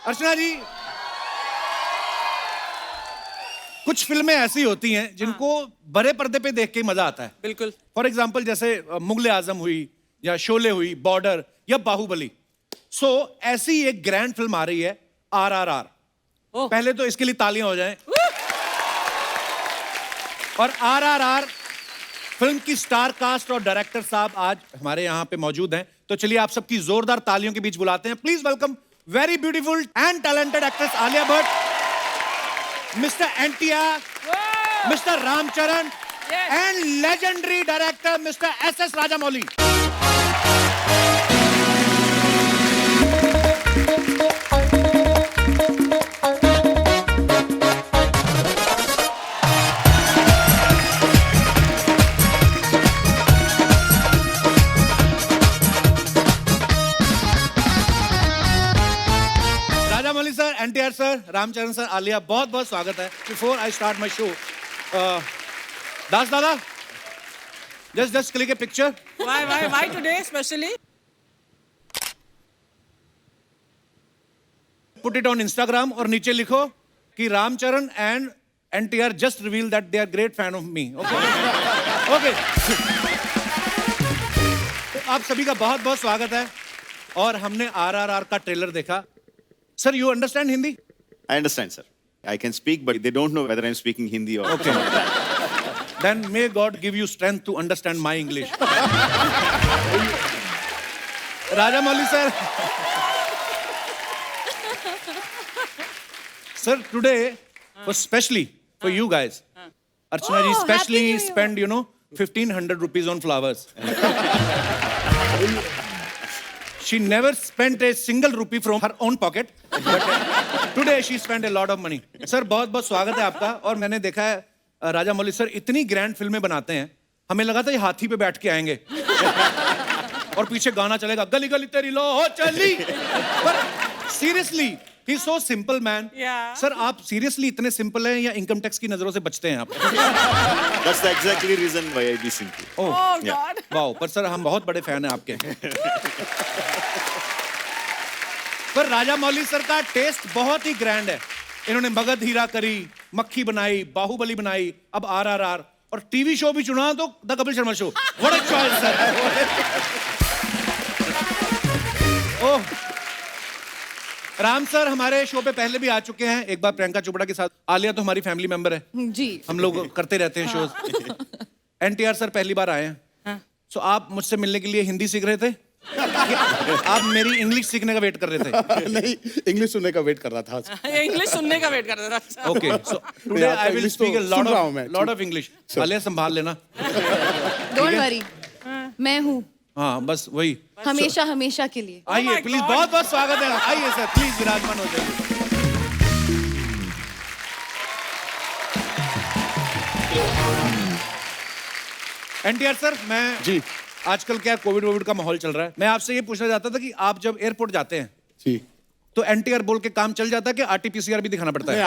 अर्चना जी, कुछ फिल्में ऐसी होती हैं जिनको बड़े पर्दे पे देख के मजा आता है। बिल्कुल। फॉर एग्जाम्पल जैसे मुगले आजम हुई या शोले हुई, बॉर्डर या बाहुबली। सो ऐसी एक ग्रैंड फिल्म आ रही है RRR। पहले तो इसके लिए तालियां हो जाएं। और RRR फिल्म की स्टार कास्ट और डायरेक्टर साहब आज हमारे यहाँ पे मौजूद हैं, तो चलिए आप सबकी जोरदार तालियों के बीच बुलाते हैं। Please welcome very beautiful and talented actress Alia Bhatt, mister NTR, mister Ram Charan and legendary director mister SS Rajamouli. Rajamouli sir, NTR sir, Ram Charan sir, Alia, बहुत बहुत स्वागत है। Before I start my show, Das dada, just click a picture. Why today especially? Put it on Instagram और नीचे लिखो कि Ramcharan and NTR just reveal that they are great fan of me. Okay? Okay. तो आप सभी का बहुत बहुत स्वागत है और हमने RRR का ट्रेलर देखा। Sir, you understand Hindi? I understand, sir. I can speak, but they don't know whether I'm speaking Hindi or... Okay. Then may God give you strength to understand my English. Rajamouli sir. Sir, today was specially for you guys. Archana ji specially spent, 1,500 rupees on flowers. She never spent a single rupee from her own pocket. But today she spent a lot of money. Sir, बहुत बहुत स्वागत है आपका। और मैंने देखा है Rajamouli sir इतनी ग्रैंड फिल्में बनाते हैं, हमें लगा था ये हाथी पे बैठ के आएंगे और पीछे गाना चलेगा गली गली तेरी लो हो चली। पर seriously he is so simple man. Sir आप सीरियसली इतने सिंपल हैं या इनकम टैक्स की नजरों से बचते हैं आप? That's the exactly reason why I be simple. Oh God. Wow, पर सर हम बहुत बड़े फैन हैं आपके। पर राजामौली सर का टेस्ट बहुत ही ग्रैंड है। इन्होंने मगध हीरा करी, मक्खी बनाई, बाहुबली बनाई, अब RRR और टीवी शो भी चुना तो the Kapil Sharma show. What a choice sir. Oh, Ram sir हमारे शो पे पहले भी आ चुके हैं, एक बार प्रियंका चोपड़ा के साथ। आलिया तो हमारी फैमिली मेंबर है जी, हम लोग करते रहते हैं शोज। NTR सर पहली बार आए हैं। सो आप मुझसे मिलने के लिए हिंदी सीख रहे थे? आप मेरी इंग्लिश सीखने का वेट कर रहे थे? नहीं, इंग्लिश सुनने का वेट कर रहा था। इंग्लिश सुनने का वेट कर रहा था। Okay, so today I will speak a lot of English. Alia संभाल लेना। डोंट वरी, मैं हूँ हाँ बस वही, हमेशा हमेशा के लिए। आइए प्लीज, बहुत बहुत स्वागत है। आइए सर प्लीज विराजमान हो जाइए। NTR सर, मैं जी, आजकल क्या कोविड का माहौल चल रहा है, मैं आपसे ये पूछना चाहता था कि आप जब एयरपोर्ट जाते हैं जी, तो NTR बोल के काम चल जाता है कि RT-PCR भी दिखाना पड़ता है?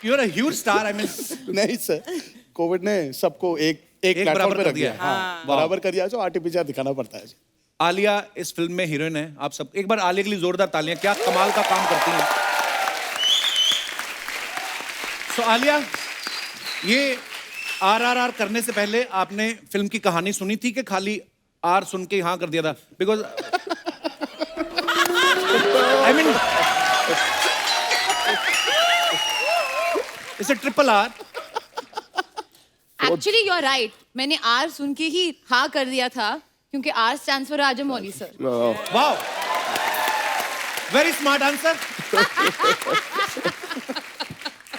You are a huge star. I mean नहीं सर, कोविड ने सबको एक प्लेटफॉर्म बराबर पे कर रख दिया। दिया। हाँ, बराबर कर दिया, जो RT-PCR दिखाना पड़ता है। आलिया इस फिल्म में हीरोइन है। आप सब एक बार आलिया के लिए जोरदार तालियां, क्या कमाल का काम करती हैं। सो आलिया, ये RRR करने से पहले आपने फिल्म की कहानी सुनी थी कि खाली R सुन के हाँ कर दिया था? Because I mean it's a triple R। Actually you are right, मैंने R सुन के ही हाँ कर दिया था क्योंकि R stands for Rajamouli sir. Wow, very smart answer.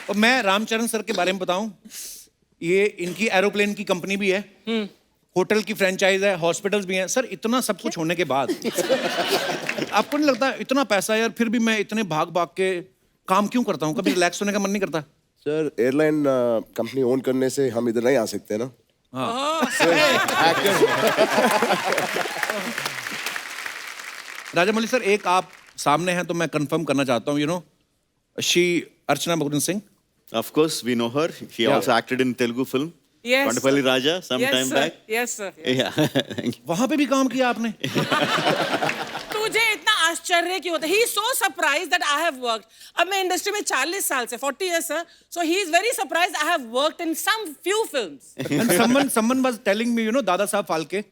और मैं रामचरण सर के बारे में बताऊं, ये इनकी एरोप्लेन की कंपनी भी है, होटल की फ्रेंचाइज है, हॉस्पिटल्स भी हैं। सर इतना सब कुछ होने के बाद आपको नहीं लगता इतना पैसा यार, फिर भी मैं इतने भाग भाग के काम क्यों करता हूँ? कभी रिलैक्स होने का मन नहीं करता? सर एयरलाइन कंपनी ओन करने से हम इधर नहीं आ सकते ना। राजामौली सर, एक आप सामने हैं तो मैं कंफर्म करना चाहता हूँ, she Archana Mukund Singh. Of course, we know her. She also acted in Telugu film. Yes. Kondapalli Raja some Yes, time sir. back. Yes, sir. Yeah. Thank you. वहां पे भी काम किया आपने? तुझे इतना आश्चर्य क्यों होता है? He is so surprised that I have worked. अब मैं इंडस्ट्री में 40 साल से 40 years sir. So he is very surprised I have worked in some few films. And someone was telling me, you know, Dada Saab Phalke,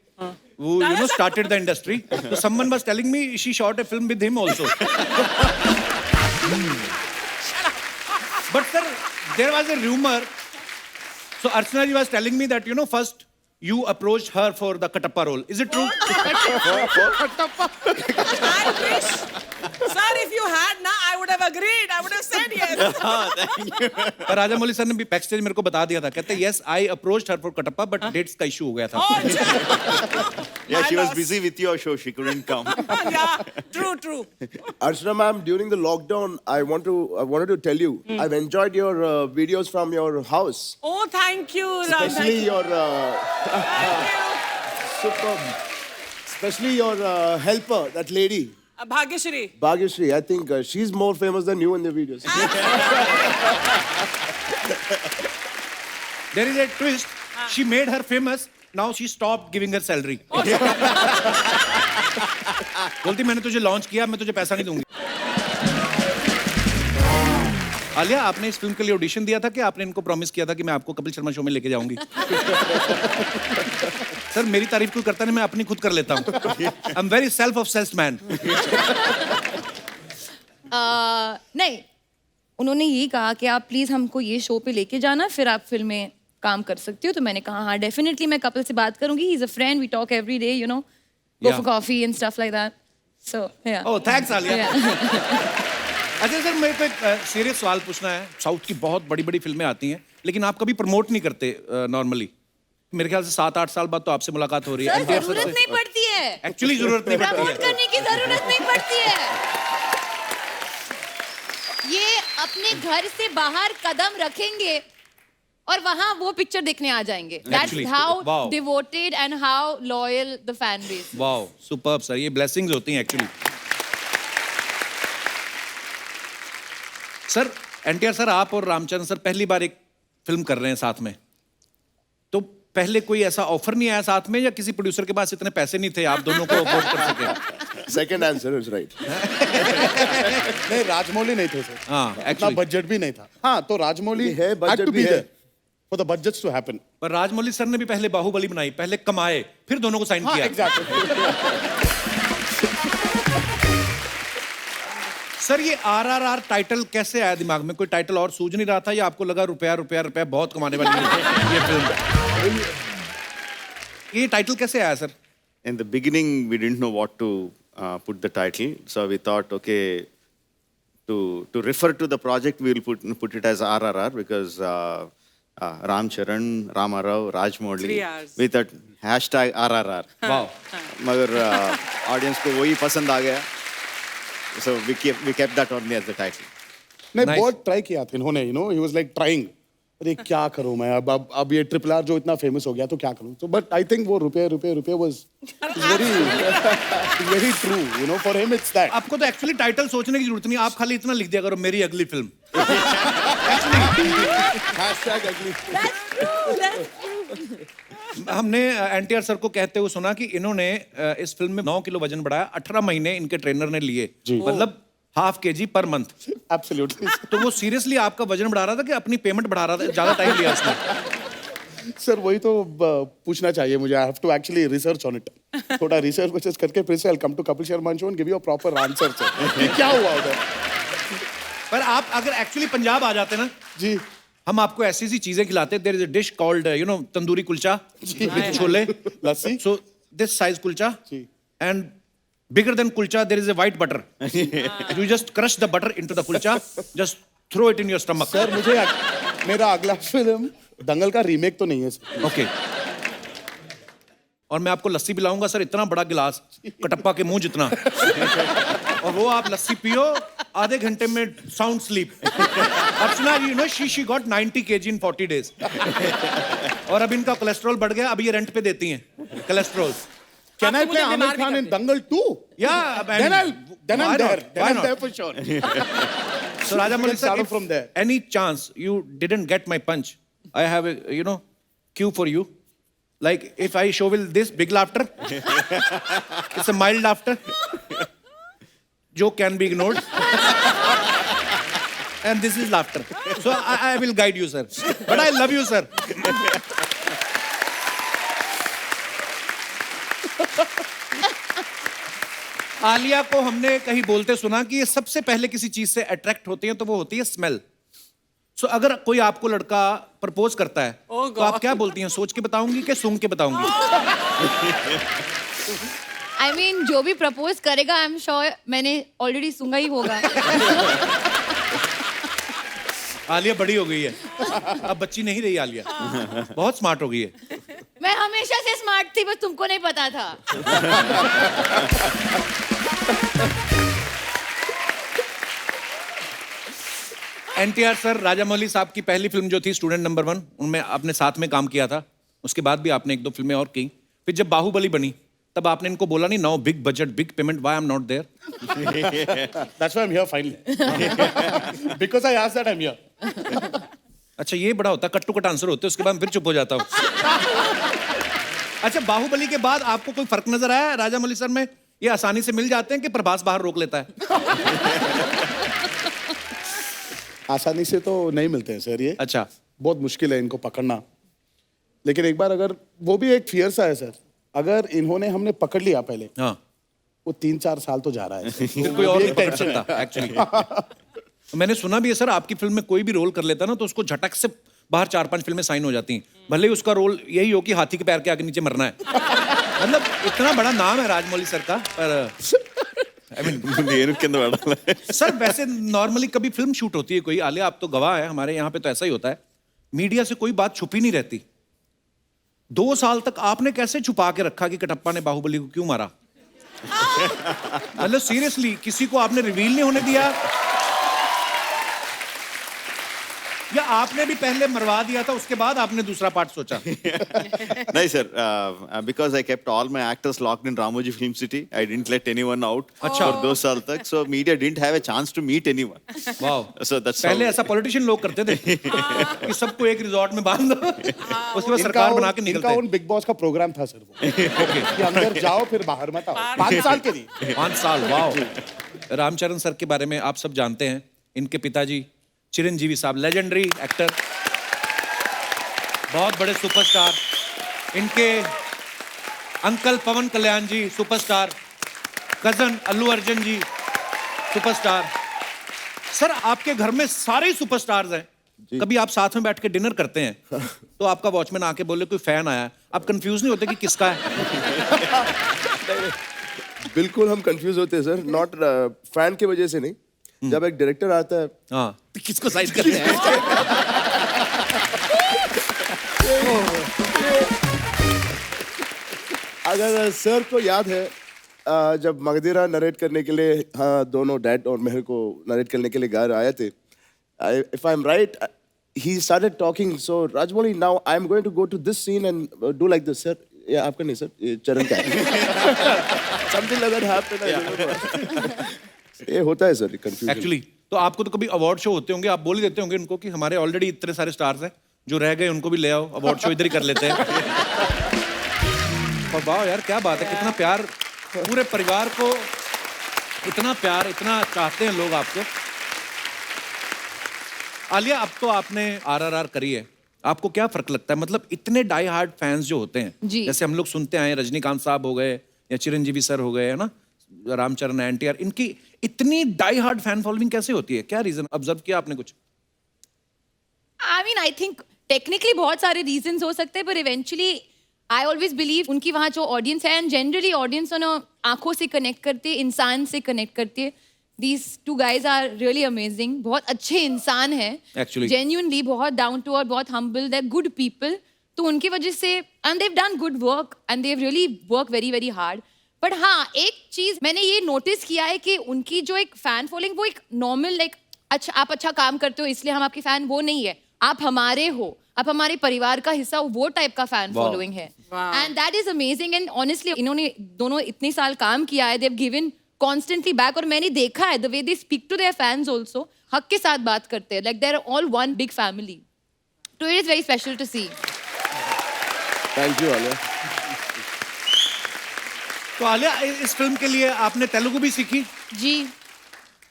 who you know started the industry. So someone was telling me she shot a film with him also. But sir, there was a rumor. So Archana ji was telling me that, you know, first you approached her for the Katappa role. Is it true? I wish, sir, if you had na, I would have agreed. I would have said yes. पर राजा मौली sir ने भी back stage मेरे को बता दिया था, कहते yes, I approached her for Katappa, but dates का issue हो गया था. Oh, अच्छा. Yeah, she My was loss. busy with your show. She couldn't come. Yeah, true, true. Archana ma'am, during the lockdown, I wanted to tell you, I've enjoyed your videos from your house, Oh, thank you, Ram. especially Thank you. your Thank you. superb, especially your helper, that lady, Bhagyashri. Bhagyashri. I think she's more famous than you in the videos. There is a twist. She made her famous. Now she stopped giving her salary. बोलती मैंने तुझे launch किया, मैं तुझे पैसा नहीं दूंगी. आलिया, आपने इस फिल्म के लिए ऑडिशन दिया था कि आपने इनको प्रॉमिस किया था कि मैं आपको कपिल शर्मा शो में लेके जाऊंगी? सर मेरी तारीफ कोई करता नहीं, मैं अपनी खुद कर लेता हूँ. I am very self obsessed man. नहीं, उन्होंने यही कहा कि आप प्लीज हमको ये शो पे लेके जाना, फिर आप फिल्म में काम कर सकती हो. तो मैंने कहा हाँ डेफिनेटली मैं कपिल से बात करूंगी. He is a friend, we talk every day, you know, go Yeah. For coffee and stuff like that. So yeah. Oh thanks Alia. अच्छा सर, मेरे को एक सीरियस सवाल पूछना है. साउथ की बहुत बड़ी बड़ी फिल्में आती हैं, लेकिन आप कभी प्रमोट नहीं करते नॉर्मली. मेरे ख्याल से 7-8 साल बाद तो आपसे मुलाकात हो रही है. सर जरूरत नहीं पड़ती है, एक्चुअली जरूरत नहीं पड़ती प्रमोट है. करने की जरूरत नहीं पड़ती है. ये अपने घर से बाहर कदम रखेंगे और वहां वो पिक्चर देखने आ जाएंगे. That's Actually, how wow. Devoted and how loyal the fan base. Wow, superb sir. ये ब्लेसिंग्स होती हैं एक्चुअली. सर एनटीआर सर, आप और रामचंद्र सर पहली बार एक फिल्म कर रहे हैं साथ में, तो पहले कोई ऐसा ऑफर नहीं आया साथ में, या किसी प्रोड्यूसर के पास इतने पैसे नहीं थे आप दोनों को अफोर्ड कर सके? Second answer is right. नहीं, राजमौली नहीं थे सर. हाँ, इतना actually. बजट भी नहीं था. हाँ, तो राजमौली है, had budget to भी be है. there for the budgets to happen. पर राजमौली सर ने भी पहले बाहुबली बनाई, पहले कमाए, फिर दोनों को साइन हाँ, किया. exactly. सर ये RRR टाइटल कैसे आया दिमाग में? कोई टाइटल और सूझ नहीं रहा था, या आपको लगा रुपया रुपया रुपया बहुत कमाने वाली है ये फिल्म? ये टाइटल कैसे आया sir? In the beginning, we didn't know what to put the title, so we thought, okay, to refer to the project, we will put it as RRR because Ram Charan, Rama Rao, Rajmouli 3 hours. with a hashtag RRR. Wow. मगर audience को वही पसंद आ गया, so we kept that only as the title. नहीं, Nice. बहुत try किया था इन्होंने. You know, he was like trying. अरे क्या करूं मैं अब ये RRR जो इतना फेमस हो गया तो क्या करूं. So but I think वो रुपये was very true. You know, for him it's that. आपको तो एक्चुअली टाइटल सोचने की जरूरत नहीं, आप खाली इतना लिख दिया करो, मेरी अगली फिल्म. Hashtag ugly. हमने एनटीआर सर को कहते हुए सुना कि इन्होंने इस फिल्म में 9 किलो वजन बढ़ाया, 18 महीने इनके ट्रेनर ने लिए, मतलब ½ kg पर मंथ. Absolutely. तो वो सीरियसली आपका वजन बढ़ा रहा था कि अपनी पेमेंट बढ़ा रहा था? ज्यादा टाइम लिया उसने? सर वही तो पूछना चाहिए मुझे. I have to actually research on it. थोड़ा रिसर्च करके फिर से I come to Kapil Sharma show and give you a proper answer sir. क्या हुआ उधर? पर आप अगर एक्चुअली पंजाब आ जाते ना जी, हम आपको ऐसी सी चीजें खिलाते. There is a dish called you know tandoori kulcha with chole. Lassi. So this size kulcha ji. And bigger than kulcha there is a white butter. You just crush the butter into the kulcha, just throw it in your stomach. Sir मुझे मेरा अगला film दंगल का remake तो नहीं है sir. Okay. और मैं आपको लस्सी पिलाऊंगा सर, इतना बड़ा गिलास, कटप्पा के मुंह जितना, और वो आप लस्सी पियो, आधे घंटे में sound sleep. Archana ji, you know she got 90 kg in 40 days. और अब इनका कोलेस्ट्रॉल बढ़ गया, अब ये रेंट पे देती हैं कोलेस्ट्रॉल. Can I आपको play मुझे Amir बीमार भी Khan in कर Dangal 2? Yeah, Then I'm why there. not? Then Why I'm not? there for sure. So Rajamouli sir, start if from there. any chance you didn't get my punch, I have a cue for you. Like if I show will this big laughter, it's a mild laughter. joke can be ignored. And this is laughter. So I will guide you, sir. But I love you, sir. Alia को हमने कहीं बोलते सुना कि ये सबसे पहले किसी चीज से अट्रैक्ट होती है तो वो होती है स्मेल. सो अगर कोई आपको लड़का प्रपोज करता है तो आप क्या बोलती हैं? सोच के बताऊंगी कि सूंघ के बताऊंगी? I mean, जो भी प्रपोज करेगा आई एम श्योर मैंने ऑलरेडी सुना ही होगा. आलिया बड़ी हो गई है, अब बच्ची नहीं रही आलिया, बहुत स्मार्ट हो गई है. मैं हमेशा से स्मार्ट थी, बस तुमको नहीं पता था. एनटीआर सर, राजामौली साहब की पहली फिल्म जो थी स्टूडेंट नंबर 1, उनमें आपने साथ में काम किया था. उसके बाद भी आपने 1-2 फिल्में और की. फिर जब बाहुबली बनी तब आपने इनको बोला नहीं, now big budget big payment, why I am not there? That's why I'm here finally. Because I asked that I'm here. अच्छा, ये बड़ा होता, कट टू कट आंसर होते, उसके बाद फिर चुप हो जाता हूँ. अच्छा, बाहुबली के बाद आपको कोई फर्क नजर आया राजामौली सर में? ये आसानी से मिल जाते हैं कि प्रभास बाहर रोक लेता है? आसानी से तो नहीं मिलते हैं सर ये. अच्छा. बहुत मुश्किल है इनको पकड़ना. लेकिन एक बार अगर वो भी एक फियर सा है सर, अगर इन्होंने हमने पकड़ लिया पहले, हाँ, वो 3-4 साल तो जा रहा है. फिर कोई और नहीं पकड़ सकता एक्चुअली. मैंने सुना भी है सर, आपकी फिल्म में कोई भी रोल कर लेता ना तो उसको झटक से बाहर 4-5 फिल्में साइन हो जाती हैं, भले ही उसका रोल यही हो कि हाथी के पैर के आगे नीचे मरना है. मतलब इतना बड़ा नाम है राजमौली सर का. पर आई मीन सर, वैसे नॉर्मली कभी फिल्म शूट होती है कोई, आलिया आप तो गवाह है, हमारे यहाँ पे तो ऐसा ही होता है, मीडिया से कोई बात छुपी नहीं रहती. 2 साल तक आपने कैसे छुपा के रखा कि कटप्पा ने बाहुबली को क्यों मारा? मतलब सीरियसली, किसी को आपने रिवील नहीं होने दिया, या आपने भी पहले मरवा दिया था उसके बाद आपने दूसरा पार्ट सोचा? नहीं sir, because I kept all my actors locked in Ramoji Film City. I didn't let anyone out for 2 साल तक, so media didn't have a chance to meet anyone. Wow. So that's पहले how... ऐसा politician लोग करते थे कि सबको एक रिजॉर्ट में बांध दो, उसके बाद सरकार बना के निकलते. इनका उन बिग बॉस का प्रोग्राम था सर वो. कि अंदर जाओ फिर बाहर मत आओ. 5 साल के लिए. 5 साल. वाओ. रामचरण सर के बारे में आप सब जानते हैं. इनके पिताजी चिरंजीवी साहब, लेजेंडरी एक्टर, बहुत बड़े सुपरस्टार. इनके अंकल पवन कल्याण जी सुपरस्टार, कजन अल्लू अर्जुन जी सुपरस्टार. सर, आपके घर में सारे ही सुपरस्टार्स हैं. कभी आप साथ में बैठ के डिनर करते हैं तो आपका वॉचमैन आके बोले कोई फैन आया, आप कंफ्यूज नहीं होते कि किसका है? बिल्कुल हम कंफ्यूज होते हैं सर, नॉट फैन की वजह से नहीं. जब एक डायरेक्टर आता है, हाँ, तो किसको साइड करते हैं? अगर सर को याद है, जब मगधीरा नरेट करने के लिए, हाँ, दोनों डैड और मेहर को नरेट करने के लिए घर आए थे. If I am right, he started talking, so Rajmouli, now I'm going to go to this scene and do like this, sir. Yeah, आपका नहीं सर, ये चरण का है. Something like that happened. I remember. ये होता है सर कंफ्यूजन. एक्चुअली तो आपको तो कभी अवार्ड शो होते होंगे, आप बोल ही देते होंगे उनको कि हमारे ऑलरेडी इतने सारे स्टार्स हैं, जो रह गए उनको भी ले आओ, अवार्ड शो इधर ही कर लेते हैं. और वाह यार, क्या बात है, कितना प्यार, पूरे परिवार को इतना प्यार, इतना चाहते हैं लोग आपको. आलिया, अब तो आपने RRR करी है, आपको क्या फर्क लगता है? मतलब इतने डाई हार्ड फैंस जो होते हैं, जैसे हम लोग सुनते आए, रजनीकांत साहब हो गए या चिरंजीवी सर हो गए, है ना, रामचरण, एनटीआर, इनकी इतनी डाई हार्ड फैन फॉलोइंग कैसे होती है? क्या रीजन ऑब्जर्व किया आपने कुछ? I mean, I think technically बहुत सारे रीजंस हो सकते हैं, पर इवेंचुअली आई ऑलवेज बिलीव उनकी वहाँ जो ऑडियंस है, एंड जनरली ऑडियंस आंखों से कनेक्ट करती है, इंसान से कनेक्ट करती है. These 2 guys are really amazing. बहुत अच्छे इंसान हैं. Actually. Genuinely बहुत down to earth, बहुत humble. They're good people. तो उनकी वजह से and they've done good work and they've really worked very very hard. But हाँ, एक चीज मैंने ये नोटिस किया है कि उनकी जो एक फैन फॉलोइंग, वो एक नॉर्मल लाइक अच्छा, आप अच्छा काम करते हो इसलिए हम आपके फैन, वो नहीं है. आप हमारे हो, आप हमारे परिवार का हिस्सा हो, वो टाइप का फैन फॉलोइंग है. And that is amazing. And honestly इन्होंने दोनों इतने साल काम किया है, they have given constantly back. और मैंने देखा है the way they speak to their fans also, हक के साथ बात करते हैं, like they're all one big family. So it is very special to see. Thank you, Alia. तो आलिया, इस फिल्म के लिए आपने तेलुगु भी सीखी? जी.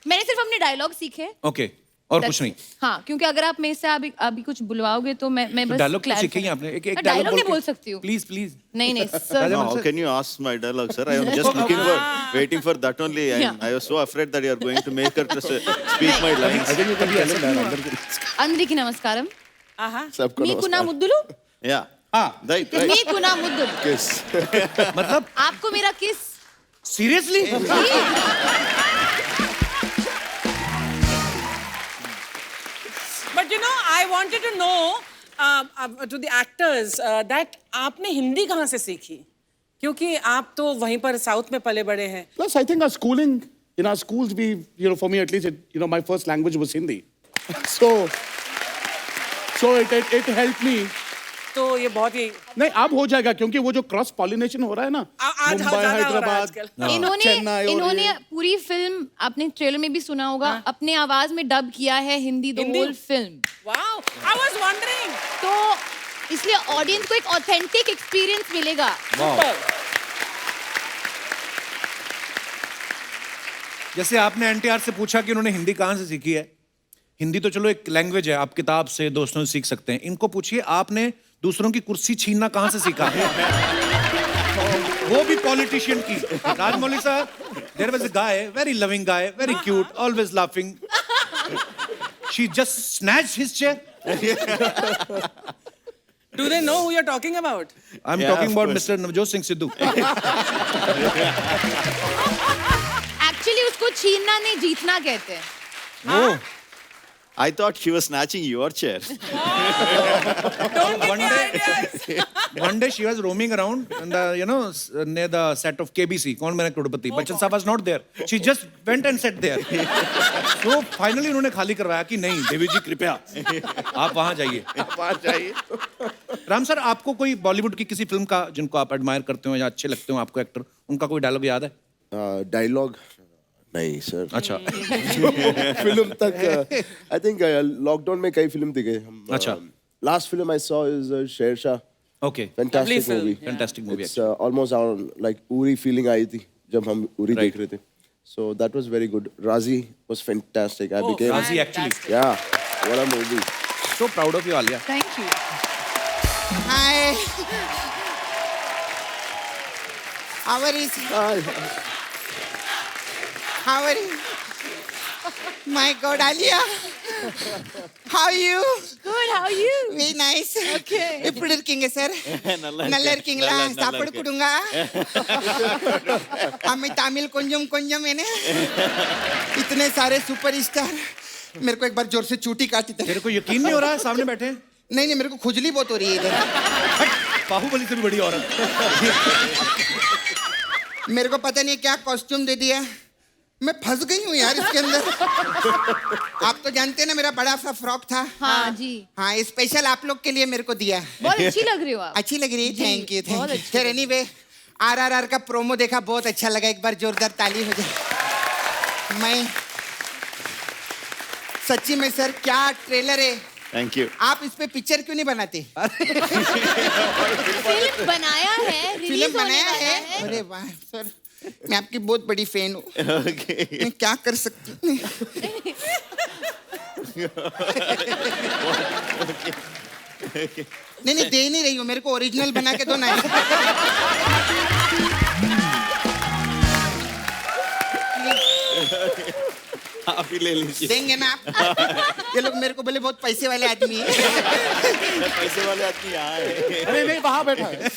मैंने सिर्फ अपने डायलॉग सीखे। ओके, और कुछ नहीं? हाँ, क्योंकि अगर आप मेरे से अभी कुछ बुलवाओगे तो मैं बस डायलॉग clarify- सीखे ही आपने? एक डायलॉग नहीं बोल सकती हूँ। Please please. नहीं नहीं sir. No, how can you ask my dialogue, sir? I am just waiting for that only. I was so afraid that you are going to make her to speak my lines. I think you can tell him that under the... అందరికి నమస్కారం. Uh-huh. सबको మీకు నా नमस्कार. ముద్దులు. Yeah. हाँ, Right. మీకు నా ముద్దులు. Kiss. मतलब आपको मेरा किस. Seriously? But you know, I wanted to know to the actors that आपने हिंदी कहाँ से सीखी? क्योंकि आप तो वहीं पर साउथ में पले बड़े हैं. Plus, I think our schooling, in our schools, we, for me at least, my first language was Hindi. So it helped me. तो ये बहुत ही नहीं, अब हो जाएगा क्योंकि वो जो क्रॉस पॉलिनेशन हो रहा है ना, आज मुंबई, ज्यादा हो रहा है हैदराबाद, आजकल. चेन्नई और इन्होंने ये- पूरी फिल्म आपने ट्रेलर में भी सुना होगा अपने आवाज में डब किया है Hindi the Hindi? Whole film. Wow, I was wondering. तो इसलिए ऑडियंस को एक ऑथेंटिक एक्सपीरियंस मिलेगा. Super. जैसे आपने एनटीआर से पूछा कि उन्होंने हिंदी कहाँ से सीखी है. हिंदी तो चलो एक लैंग्वेज है, आप किताब से, दोस्तों से सीख सकते हैं. इनको पूछिए आपने दूसरों की कुर्सी छीनना कहाँ से सीखा है? वो भी पॉलिटिशियन की. राजमौली साहब, there was a guy, very loving guy, very cute, always laughing. She just snatched his chair. Do they know who you're talking about? I am Yeah, talking of about course. Mister Navjot Singh Sidhu. Actually उसको छीनना नहीं जीतना कहते हैं. I thought she was snatching your chair. Don't give me ideas. One day she was roaming around and near the set of KBC, कौन बना करोड़पति. बच्चन साहब was not there. She just went and sat there. So finally उन्होंने खाली करवाया कि नहीं देवी जी कृपया आप वहाँ जाइए. राम सर, आपको कोई बॉलीवुड की किसी फिल्म का जिनको आप एडमायर करते हो या अच्छे लगते हो आपको एक्टर, उनका कोई डायलॉग याद है? डायलॉग नहीं सर. अच्छा. फिल्म तक आई थिंक लॉकडाउन में कई फिल्म दिखे हम. अच्छा. Last film I saw is Shershaah. Okay. Fantastic film. Movie. Fantastic movie. It's almost like Uri feeling आई थी जब हम उरी देख रहे थे. So that was very good. Raazi was fantastic. I became Razi actually. Yeah what a movie. So proud of you, Alia. Thank you. Hi. How are you? How are you? My God, Alia. How are you? Good, how are you? Very nice. Okay. ఎప్పుడు இருக்கீங்க sir? நல்லா இருக்கீங்களா? சாப்பாடு கொடுங்க. हमें तमिल கொஞ்சம் கொஞ்சம் है ना? इतने सारे सुपरस्टार. मेरे को एक बार जोर से चूटी काटी थी. तेरे को यकीन नहीं हो रहा है सामने बैठे हैं? नहीं मेरे को खुजली बहुत हो रही है इधर. बाहुबली से भी बड़ी औरत. मेरे को पता नहीं क्या कॉस्ट्यूम दे दिया. मैं फंस गई हूँ यार इसके अंदर. आप तो जानते हैं ना मेरा बड़ा सा फ्रॉक था. हाँ जी. हाँ स्पेशल आप लोग के लिए मेरे को दिया. बहुत अच्छी लग रही हो आप. अच्छी लग रही है. थैंक यू बहुत थैंक यू. अच्छी फिर एनीवे आरआरआर का प्रोमो देखा, बहुत अच्छा लगा. एक बार जोरदार ताली हो जाए. मैं सच्ची में सर क्या ट्रेलर है. Thank you. आप इस पे पिक्चर क्यों नहीं बनाते? फिल्म बनाया है, फिल्म रिलीज होने बनाया वाला है. है. अरे वाह सर, मैं आपकी बहुत बड़ी फैन हूँ. Okay. मैं क्या कर सकती हूँ. नहीं दे नहीं रही हूँ. मेरे को ओरिजिनल बना के दो ना. आप ही ले लीजिए. देंगे ना आप. ये लोग मेरे को बोले बहुत पैसे वाले आदमी है. पैसे वाले आदमी यहाँ है. अरे नहीं, वहाँ बैठा है.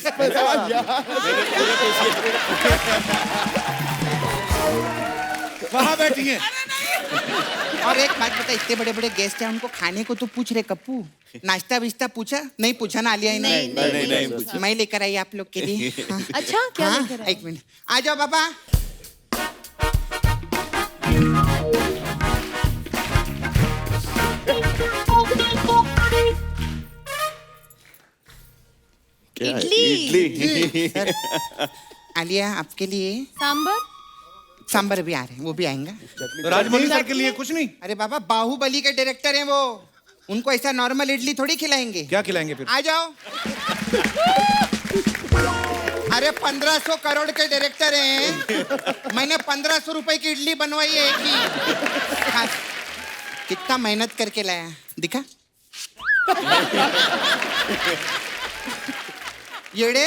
वहाँ बैठी हैं. और एक बात बता, इतने बड़े बड़े गेस्ट हैं, उनको खाने को तो पूछ रहे कप्पू. नाश्ता विश्ता पूछा? नहीं पूछा ना आलिया. नहीं. मैं लेकर आई आप लोग के लिए. हाँ. अच्छा क्या हाँ, लेकर आए? एक मिनट आ जाओ बाबा. क्या है? इडली. इडली. आलिया आपके लिए सांबर. सांबर भी आ रहे हैं, वो भी आएंगे. तो राजमौली सर के लिए कुछ नहीं? अरे बाबा बाहुबली के डायरेक्टर हैं वो. उनको ऐसा नॉर्मल इडली थोड़ी खिलाएंगे. क्या खिलाएंगे फिर? आ जाओ. अरे 1500 करोड़ के डायरेक्टर हैं, मैंने 1500 रुपए की इडली बनवाई है एक ही। हाँ, कितना मेहनत करके लाया, दिखा। येड़े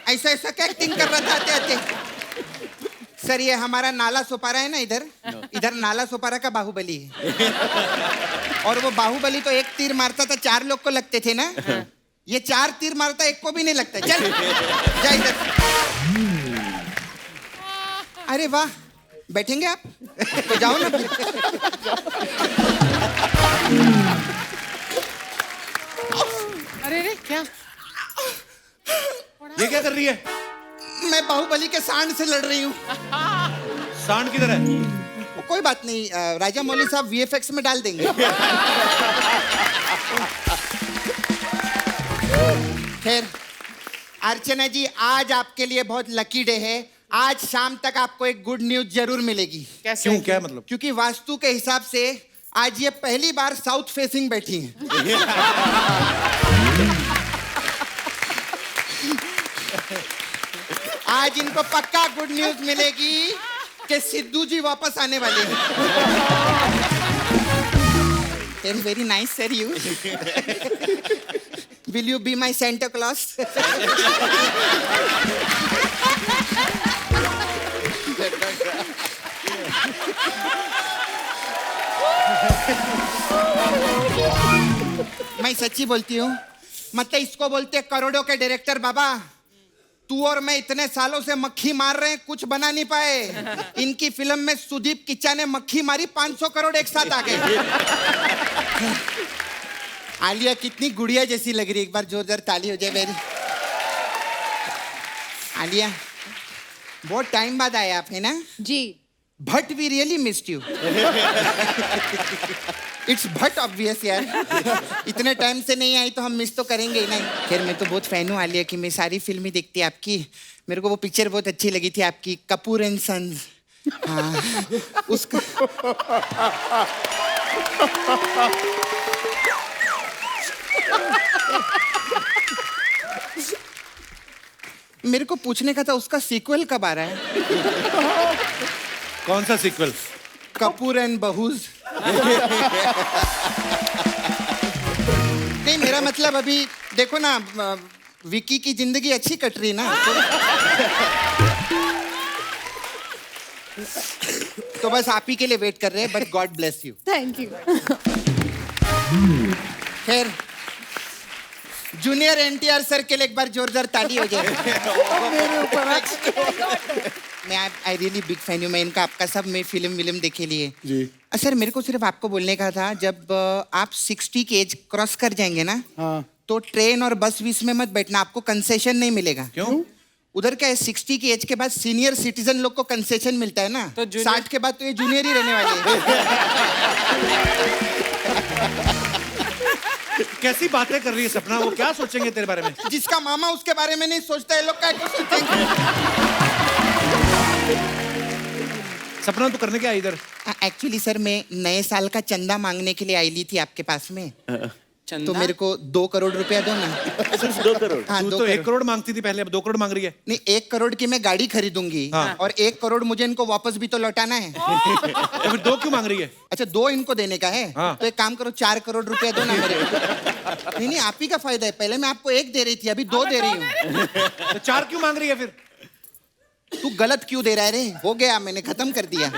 ऐसा ऐसा क्या एक्टिंग कर रहा था आते आते। सर ये हमारा नाला सोपारा है ना, इधर नाला सोपारा का बाहुबली है। और वो बाहुबली तो एक तीर मारता था 4 लोग को लगते थे ना, ये 4 तीर मारता एक को भी नहीं लगता। चल जा इधर। अरे वाह, बैठेंगे आप? तो जाओ ना फिर। अरे क्या? ये क्या कर रही है? मैं बाहुबली के सांड से लड़ रही हूँ। सांड किधर है? कोई बात नहीं, राजा मौली साहब वीएफएक्स में डाल देंगे। खैर अर्चना जी, आज आपके लिए बहुत लकी डे है। आज शाम तक आपको एक गुड न्यूज जरूर मिलेगी। कैसे? क्यों, क्या मतलब? क्योंकि वास्तु के हिसाब से आज ये पहली बार साउथ फेसिंग बैठी हैं। आज इनको पक्का गुड न्यूज मिलेगी कि सिद्धू जी वापस आने वाले हैं। Very nice sir you. Will you be my Santa Claus? मैं सच्ची बोलती हूँ, मतलब इसको बोलते करोड़ों के डायरेक्टर। बाबा तू और मैं इतने सालों से मक्खी मार रहे हैं, कुछ बना नहीं पाए। इनकी फिल्म में सुदीप किच्चा ने मक्खी मारी, 500 करोड़ एक साथ आ गए। आलिया कितनी गुड़िया जैसी लग रही है, एक बार जोरदार ताली हो जाए मेरी। आलिया बहुत टाइम बाद आए आप, है ना? जी। But we really missed you. It's but obvious यार, इतने टाइम से नहीं आई तो हम मिस तो करेंगे ही नहीं। खैर मैं तो बहुत फैन हूँ आलिया की, मैं सारी फिल्में देखती आपकी। मेरे को वो पिक्चर बहुत अच्छी लगी थी आपकी, कपूर एंड सन्स। हाँ उसका मेरे को पूछने का था, उसका सीक्वल कब आ रहा है? कौन सा सीक्वल? कपूर एंड बहूज। नहीं मेरा मतलब अभी देखो ना, विकी की जिंदगी अच्छी कट रही ना, तो बस आप ही के लिए वेट कर रहे हैं। But God bless you. Thank you. खैर जूनियर एनटीआर सर के लिए एक बार जोरदार ताली हो जाए। मैं आई रियली बिग फैन हूँ मैं इनका, आपका सब मैं फिल्म देखे लिए जी। सर मेरे को सिर्फ आपको बोलने का था, जब आप 60 की एज क्रॉस कर जाएंगे ना, हाँ। तो ट्रेन और बस विस में मत बैठना, आपको कंसेशन नहीं मिलेगा। क्यों? उधर क्या है, 60 की एज के बाद सीनियर सिटीजन लोग को कंसेशन मिलता है ना, तो 60 के बाद तो ये जूनियर ही रहने वाले हैं। कैसी बातें कर रही है सपना? वो क्या सोचेंगे तेरे बारे में? जिसका मामा उसके बारे में नहीं सोचता है, लोग क्या सोचेंगे? सपना तो करने क्या है इधर? एक्चुअली सर मैं नए साल का चंदा मांगने के लिए आई ली थी आपके पास में, तो मेरे को 2 करोड़ रुपया दो ना। सिर्फ 2 करोड़? हाँ, तू 2 तो 1 करोड़। करोड़ मांगती थी पहले, अब 2 करोड़ मांग रही है। नहीं 1 करोड़ की मैं गाड़ी खरीदूंगी, हाँ। और 1 करोड़ मुझे इनको वापस भी तो लौटाना है। तो फिर 2 क्यों मांग रही है? अच्छा 2 इनको देने का है, हाँ। तो एक काम करो 4 करोड़ रुपया दो ना मेरे को। नहीं आप ही का फायदा है, पहले मैं आपको 1 दे रही थी, अभी 2 दे रही हूँ। तो 4 क्यों मांग रही है फिर? तू गलत क्यों दे रहा है रे? हो गया, मैंने खत्म कर दिया।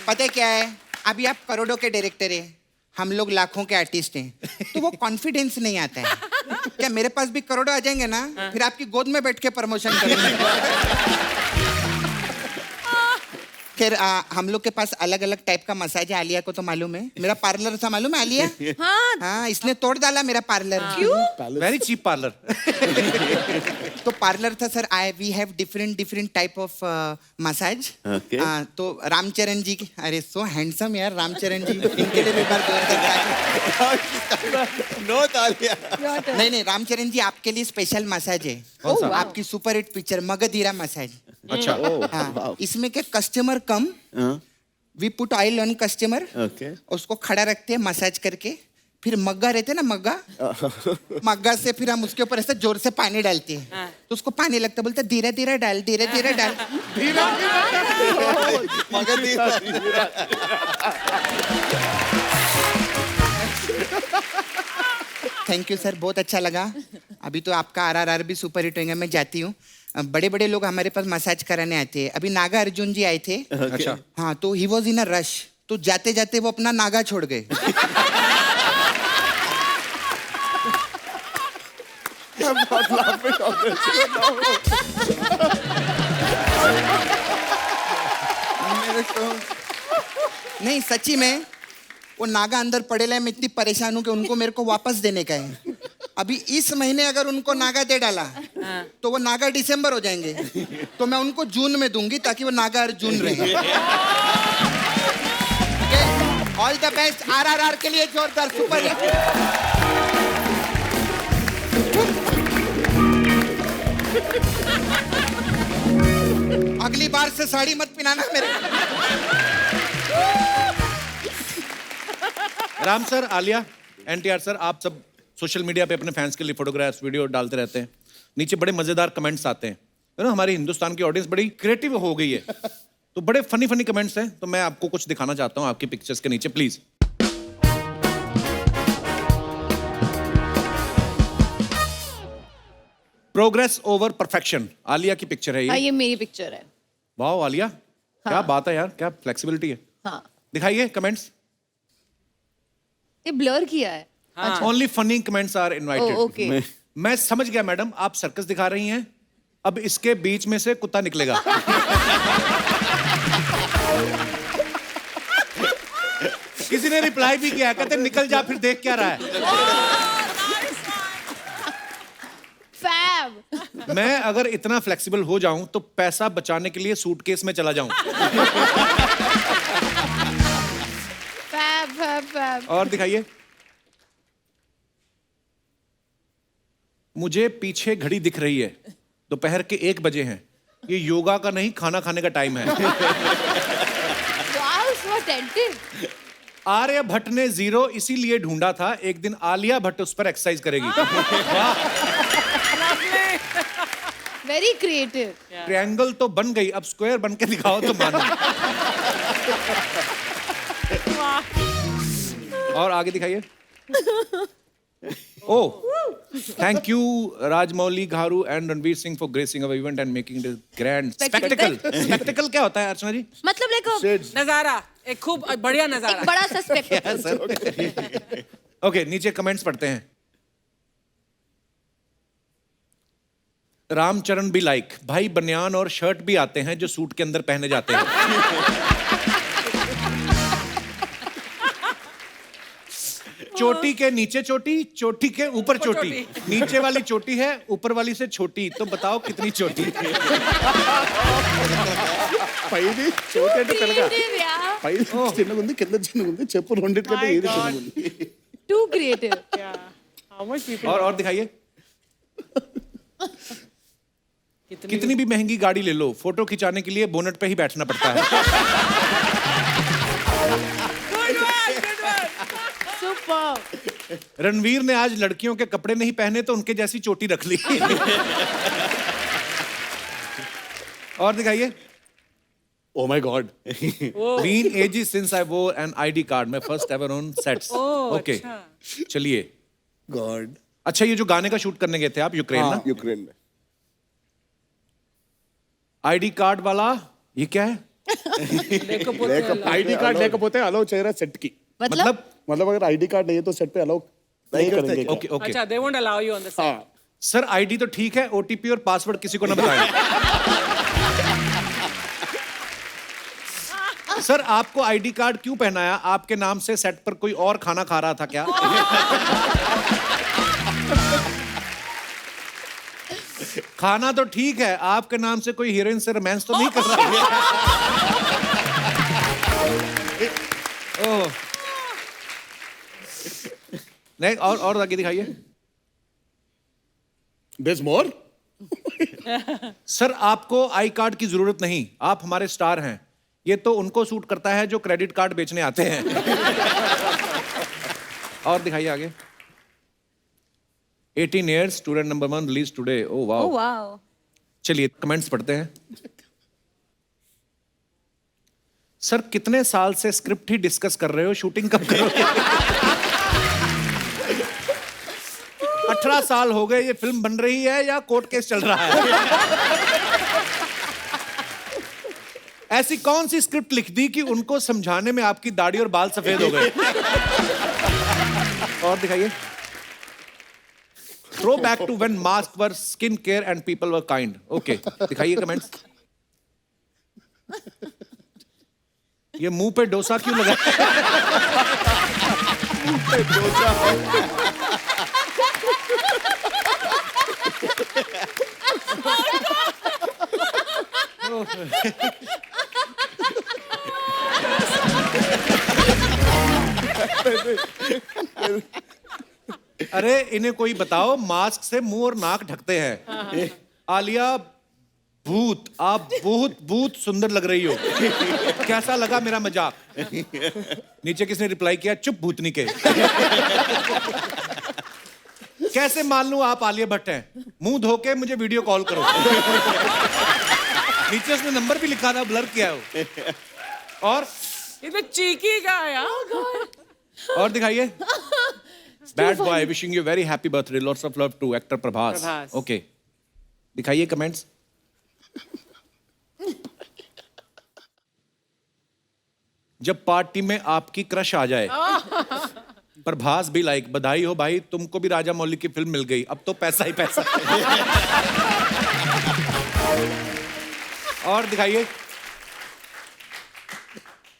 पता है क्या है, अभी आप करोड़ों के डायरेक्टर हैं, हम लोग लाखों के आर्टिस्ट हैं, तो वो कॉन्फिडेंस नहीं आता है। क्या मेरे पास भी करोड़ों आ जाएंगे ना, फिर आपकी गोद में बैठ के प्रमोशन करेंगे। खैर हम लोग के पास अलग अलग टाइप का मसाज है, आलिया को तो मालूम है, मेरा पार्लर था मालूम है आलिया? हाँ। हाँ इसने तोड़ डाला मेरा पार्लर। क्यों? Very cheap parlour. तो पार्लर था sir, we have different type of massage. Okay. तो रामचरण जी, अरे सो हैंडसम यार रामचरण जी, इनके लिए भी एक बार नो तालियां। नहीं रामचरण जी आपके लिए स्पेशल मसाज है। कौन सा? आपकी super hit picture Magadheera massage. अच्छा। हाँ, इसमें के कस्टमर कम, we put oil on customer, okay. उसको खड़ा रखते हैं मसाज करके, फिर मग्गा रहते ना मग्गा, मग्गा से फिर हम उसके ऊपर ऐसे जोर से पानी डालते हैं, तो उसको पानी लगता, बोलते धीरे धीरे डाल, धीरे धीरे डाल, थैंक यू सर, बहुत अच्छा लगा। अभी तो आपका RRR भी सुपर हिट होगा, मैं जाती हूँ। बड़े बड़े लोग हमारे पास मसाज कराने आते हैं। अभी नागा अर्जुन जी आए थे। अच्छा। हाँ, तो he was in a rush, तो जाते जाते वो अपना नागा छोड़ गए। मेरे को नहीं, सच्ची में वो नागा अंदर पड़ेला है, मैं इतनी परेशान हूँ कि उनको मेरे को वापस देने का है। अभी इस महीने अगर उनको नागा दे डाला तो वो नागा दिसंबर हो जाएंगे, तो मैं उनको जून में दूंगी ताकि वो नागा अर्जुन रहे। ऑल द बेस्ट RRR के लिए, जोरदार सुपर हिट। अगली बार से साड़ी मत पहनाना मेरे। Ram sir, Alia, NTR sir, आप सब सोशल मीडिया पे अपने फैंस के लिए फोटोग्राफ्स वीडियो डालते रहते हैं। नीचे बड़े मजेदार कमेंट्स आते हैं, यू नो हमारी हिंदुस्तान की ऑडियंस बड़ी क्रिएटिव हो गई है, तो बड़े फनी फनी कमेंट्स हैं। तो मैं आपको कुछ दिखाना चाहता हूँ आपकी पिक्चर्स के नीचे, please. Progress over perfection, Alia की पिक्चर है हाँ, ये। ये मेरी पिक्चर है। वाह आलिया, क्या बात है यार, क्या फ्लेक्सिबिलिटी है। हाँ, दिखाइए कमेंट्स। ये ब्लर किया है। Only funny comments are invited. Okay. मैं समझ गया मैडम, आप सर्कस दिखा रही हैं, अब इसके बीच में से कुत्ता निकलेगा। किसी ने रिप्लाई भी किया, कहते निकल जा, फिर देख क्या रहा है। फैब। मैं अगर इतना फ्लेक्सिबल हो जाऊं तो पैसा बचाने के लिए सूटकेस में चला जाऊं। Fab fab fab. और दिखाइए। मुझे पीछे घड़ी दिख रही है, दोपहर के 1 बजे हैं। ये योगा का नहीं, खाना खाने का टाइम है। वाओ, सो अटेंटिव। आर्यभट्ट ने 0 इसीलिए ढूंढा था, एक दिन आलिया भट्ट उस पर एक्सरसाइज करेगी। वाह। Very creative. ट्रायंगल तो बन गई, अब स्क्वायर बन के दिखाओ तो मानो। और आगे दिखाइए। Oh, thank you Rajamouli garu and Ranveer Singh for gracing our event and making this grand spectacle. Spectacle क्या होता है अर्चना जी? मतलब लाइक नजारा, एक खूब बढ़िया नजारा। एक बड़ा सा स्पेक्टिकल। ओके, नीचे कमेंट्स पढ़ते हैं। रामचरण भी लाइक, भाई बनियान और शर्ट भी आते हैं जो सूट के अंदर पहने जाते हैं। चोटी के नीचे चोटी, चोटी के ऊपर चोटी, नीचे वाली चोटी है, ऊपर वाली से छोटी, तो बताओ कितनी चोटी। పైది చోటేట పెరగా Creative, yeah. పై చిన్నగా ఉంది కింద చిన్నగా ఉంది చెప్పు రెండిటికంటే ఏది చిన్నగా ఉంది Too creative. How much people? और दिखाइए। कितनी भी महंगी गाड़ी ले लो, फोटो खिंचाने के लिए बोनट पे ही बैठना पड़ता है। Good one, good one. Superb. Ranveer ने आज लड़कियों के कपड़े नहीं पहने तो उनके जैसी चोटी रख ली। और दिखाइए। Oh my god Been ages since I wore an ID card, my first ever on sets. Okay, चलिए। గాడ్ अच्छा, ये जो गाने का शूट करने गए थे आप यूक्रेन ना, यूक्रेन में ID कार्ड वाला ये क्या है? ఐడి కార్డ్ లేకపోతే అలౌ చేయరా సెట్ కి मतलब मतलब अगर आईडी कार्ड नहीं है तो सेट पे अलाउ नहीं करेंगे क्या? ओके ओके अच्छा, they won't allow you on the set. हाँ सर, ID तो ठीक है, OTP और पासवर्ड किसी को ना बताएं। सर, आपको ID कार्ड क्यों पहनाया? आपके नाम से सेट पर कोई और खाना खा रहा था क्या? खाना तो ठीक है, आपके नाम से कोई हीरोइन से रोमांस तो नहीं कर रहा है? ओह, नहीं, और आगे दिखाइए। there's more सर, आपको आई कार्ड की जरूरत नहीं, आप हमारे स्टार हैं। ये तो उनको सूट करता है जो क्रेडिट कार्ड बेचने आते हैं। और दिखाइए आगे। 18 years, student number 1 released today. Oh wow. Oh wow. चलिए कमेंट्स पढ़ते हैं। सर कितने साल से स्क्रिप्ट ही डिस्कस कर रहे हो, शूटिंग कब करोगे? 18 साल हो गए, ये फिल्म बन रही है या कोर्ट केस चल रहा है? ऐसी कौन सी स्क्रिप्ट लिख दी कि उनको समझाने में आपकी दाढ़ी और बाल सफेद हो गए? और दिखाइए। Throwback to when mask were skin care and people were kind. Okay, दिखाइए कमेंट्स। ये मुंह पे डोसा क्यों लगा? अरे इन्हें कोई बताओ, मास्क से मुंह और नाक ढकते हैं। आलिया भूत, आप बहुत सुंदर लग रही हो। कैसा लगा मेरा मजाक? नीचे किसने रिप्लाई किया? चुप भूतनी के। कैसे मान लूं आप आलिया भट्ट हैं? मुंह धो के मुझे वीडियो कॉल करो। नीचे उसने नंबर भी लिखा था, ब्लर किया हो। और ये तो चीकी का है यार। और दिखाइए। Bad boy wishing you very happy birthday, lots of love to actor Prabhas. Prabhas. Okay, दिखाइए कमेंट्स। जब पार्टी में आपकी क्रश आ जाए। प्रभास भी लाइक, बधाई हो भाई, तुमको भी राजा मौली की फिल्म मिल गई, अब तो पैसा ही पैसा। और दिखाइए।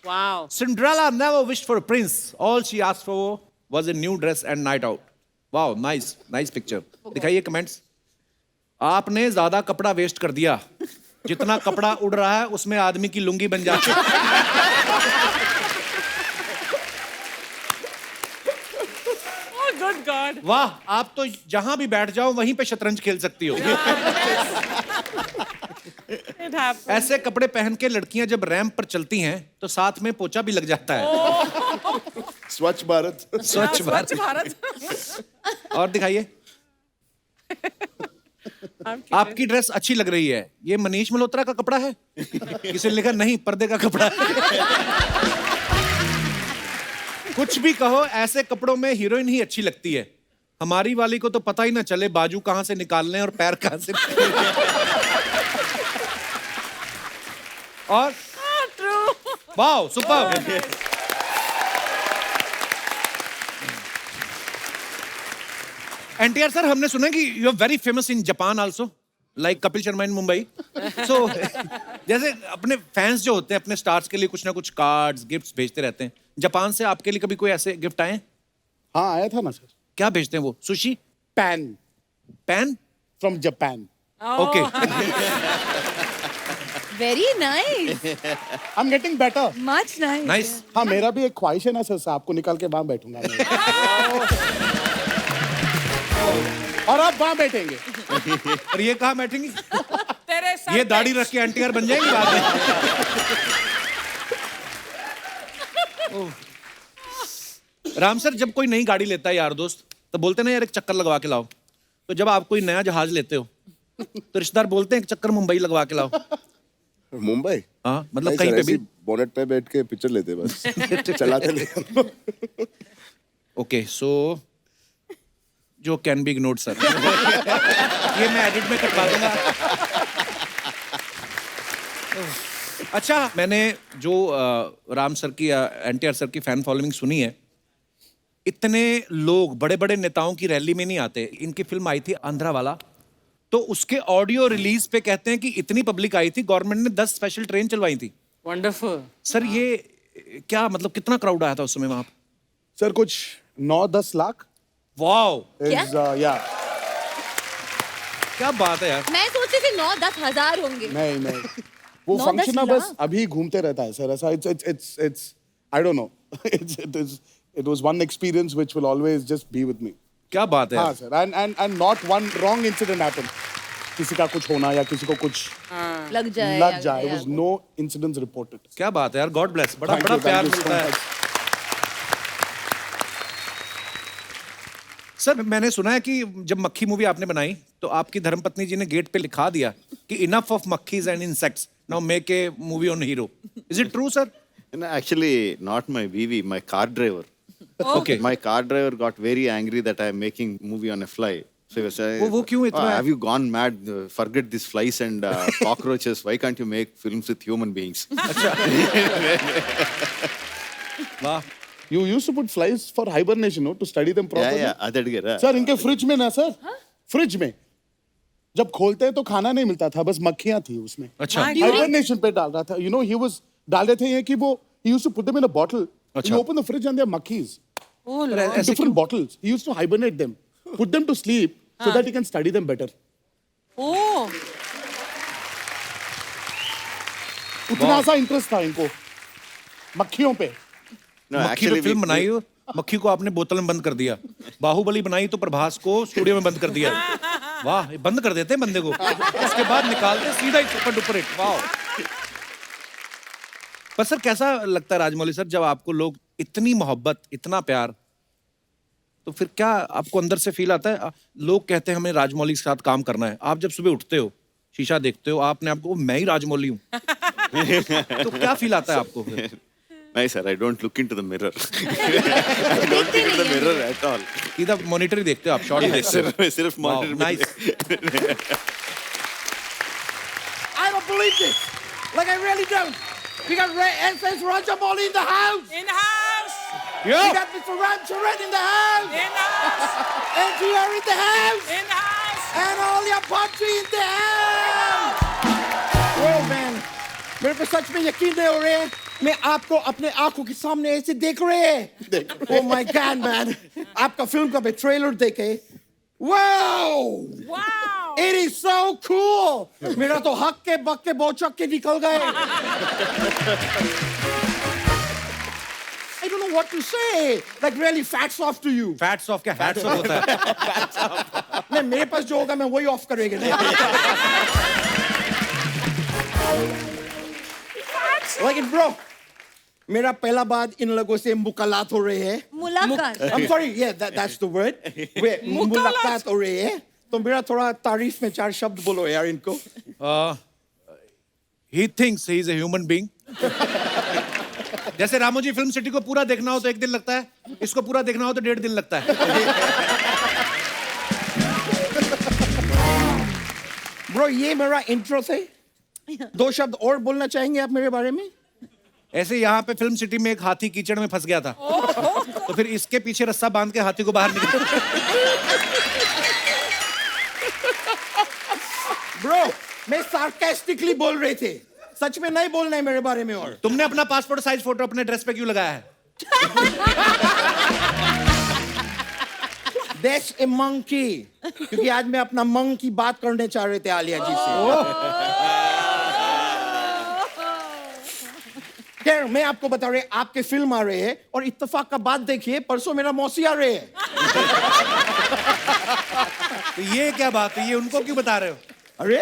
Wow. Cinderella never wished for a prince. All she asked for was a new dress and night out. Wow, nice picture. दिखाइए कमेंट्स। आपने ज्यादा कपड़ा वेस्ट कर दिया। जितना कपड़ा उड़ रहा है उसमें आदमी की लुंगी बन जाती है। Oh, good God. वाह, आप तो जहां भी बैठ जाओ वहीं पे शतरंज खेल सकती हो। It happened. ऐसे कपड़े पहन के लड़कियां जब रैंप पर चलती हैं तो साथ में पोछा भी लग जाता है। स्वच्छ भारत। स्वच्छ भारत। भारत। और दिखाइए। आपकी ड्रेस अच्छी लग रही है। ये मनीष मल्होत्रा का कपड़ा है? किसी ने लिखा नहीं, पर्दे का कपड़ा है। कुछ भी कहो, ऐसे कपड़ों में हीरोइन ही अच्छी लगती है। हमारी वाली को तो पता ही ना चले बाजू कहां से निकालने और पैर कहां से। और वाओ, सुपर। एनटीआर सर, हमने सुना कि you are very famous in Japan also, like Kapil Sharma in Mumbai. So जैसे अपने फैंस जो होते हैं अपने स्टार्स के लिए कुछ ना कुछ कार्ड्स, गिफ्ट्स भेजते रहते हैं। जापान से आपके लिए कभी कोई ऐसे गिफ्ट आए? हाँ आया था ना सर। क्या भेजते हैं वो? Sushi? Pan pan? From Japan. Okay. Very nice. I am getting better. Much nice. Nice. हाँ मेरा भी एक ख्वाहिश है ना सर, आपको निकाल के वहां बैठूंगा मैं। और आप वहां बैठेंगे। और ये कहाँ बैठेंगी? तेरे सर ये पे। दाढ़ी रख के एनटीआर बन जाएंगी बाद में। ओह। राम सर, जब कोई नई गाड़ी लेता है यार दोस्त, तो बोलते ना यार एक चक्कर लगवा के लाओ। तो जब आप कोई नया जहाज लेते हो तो रिश्तेदार बोलते हैं एक चक्कर मुंबई लगवा के लाओ। मुंबई? हाँ, मतलब नहीं कहीं सर, पे ऐसे भी। बोनेट पे बैठ के पिक्चर लेते बस। चलाते नहीं। ओके, सो जो कैन बी इग्नोर्ड सर। ये मैं एडिट में कटवा दूंगा। अच्छा, मैंने जो राम सर की एनटीआर सर की फैन फॉलोइंग सुनी है, इतने लोग बड़े बड़े नेताओं की रैली में नहीं आते। इनकी फिल्म आई थी आंध्रा वाला, तो उसके ऑडियो रिलीज पे कहते हैं कि इतनी पब्लिक आई थी, गवर्नमेंट ने 10 स्पेशल ट्रेन चलवाई थी। Wonderful. सर ये क्या मतलब, कितना क्राउड आया था उस समय वहां? सर कुछ 9-10 लाख। वाओ, या क्या बात है यार। मैं सोचती थी 9-10 हजार होंगे। नहीं वो 9-10 फंक्शन ना बस लाख? अभी घूमते रहता है सर ऐसा। It's I don't know. It was one experience which will always just be with me. क्या बात है हाँ यार। Sir, and not one wrong incident happened. किसी का कुछ होना या किसी को कुछ लग जाए। लग जाए, it was no incidents reported. क्या बात है यार, गॉड ब्लेस। बड़ा Thank बड़ा you, प्यार thank you so मिलता है। much. सर मैंने सुना है कि जब मक्खी मूवी आपने बनाई तो आपकी धर्मपत्नी जी ने गेट पे लिखा दिया कि इनफ ऑफ मक्खीज and insects, now make a movie on hero. Is it true sir? Actually, not my BV, my car driver. Okay. My car driver got very angry that I am making movie on a fly. So he was saying, वो क्यों इतना- have you gone mad? Forget these flies and cockroaches. Why can't you make films with human beings? वाह. You used to put flies for hibernation, no? To study them properly. yeah, adadgara. Sir इनके fridge में ना sir, fridge में जब खोलते हैं तो खाना नहीं मिलता था, बस मक्खियां थी उसमें. अच्छा. हाइबरनेशन पे डाल रहा था. You know, he was डाल रहे थे ये कि वो he used to put them in a bottle. अच्छा. You open the fridge and there are monkeys. Oh, Lord. Different bottles. He used to hibernate them, put them to sleep so that he can study them better. Oh. उतना सा interest था इनको मक्खियों पे. No, मक्खी पे actually, film बनाई हो, मक्खी को आपने बोतल में बंद कर दिया. बाहुबली बनाई तो प्रभास को स्टूडियो में बंद कर दिया. वाह, ये बंद कर देते हैं बंदे को, उसके बाद निकालते सीधा ही सुपर डुपर हिट. वाह. पर सर कैसा लगता है राजमौली सर जब आपको लोग इतनी मोहब्बत, इतना प्यार, तो फिर क्या आपको अंदर से फील आता है? लोग कहते हैं हमें राजमौली के साथ काम करना है. आप जब सुबह उठते हो, शीशा देखते हो, आपने आपको मैं ही राजमौली हूँ, तो क्या फील आता है आपको फिर? Nice, sir. I don't look into the mirror. I don't look into the mirror at all. इधर मॉनिटर ही देखते हो आप, शॉट ही देखते हो. सिर्फ monitor में nice. I don't believe this. Like, I really don't. We got SS Rajamouli in the house. In the house. We got Mr. Ram Charan in the house. In the house. NTR in the house. In the house. And Alia Bhatt in the house. Oh, man. मेरे को सच में यकीन नहीं हो रहा है. मैं आपको अपने आंखों के सामने ऐसे देख रहे हैं. Oh my God, man. आपका फिल्म का मैं ट्रेलर देखे. Wow! Wow. It is so cool. मेरा तो हक के बक के बोचक के निकल गए. I don't know what to say. Like really, fats off to you. Fats of क्या हैट्स ऑफ होता है? नहीं, मेरे पास जो होगा मैं वही ऑफ करेंगे. Like bro, मेरा पहला बार इन लोगों से मुलाकात हो रही है. मुलाकात. I'm sorry, yeah, that's the word. मुलाकात हो रही है. तो मेरा थोड़ा तारीफ में 4 शब्द बोलो यार इनको. He thinks he is a human being. जैसे रामोजी फिल्म सिटी को पूरा देखना हो तो 1 दिन लगता है, इसको पूरा देखना हो तो 1.5 दिन लगता है. Bro, ये मेरा इंट्रो थे. 2 शब्द और बोलना चाहेंगे आप मेरे बारे में? ऐसे यहाँ पे फिल्म सिटी में एक हाथी कीचड़ में फंस गया था, तो फिर इसके पीछे रस्सा बांध के हाथी को बाहर निकाल. Bro, मैं sarcastically बोल रहे थे. सच में नहीं बोलना है मेरे बारे में. और तुमने अपना पासपोर्ट साइज फोटो अपने ड्रेस पे क्यों लगाया है? That's a monkey. क्योंकि आज मैं अपना मंक की बात करने चाह रहे थे आलिया जी से. खैर, मैं आपको बता रहे आपके फिल्म आ रहे हैं और इत्तेफाक का बात देखिए परसों मेरा मौसी आ रहे हैं. तो ये क्या बात है, ये उनको क्यों बता रहे हो? अरे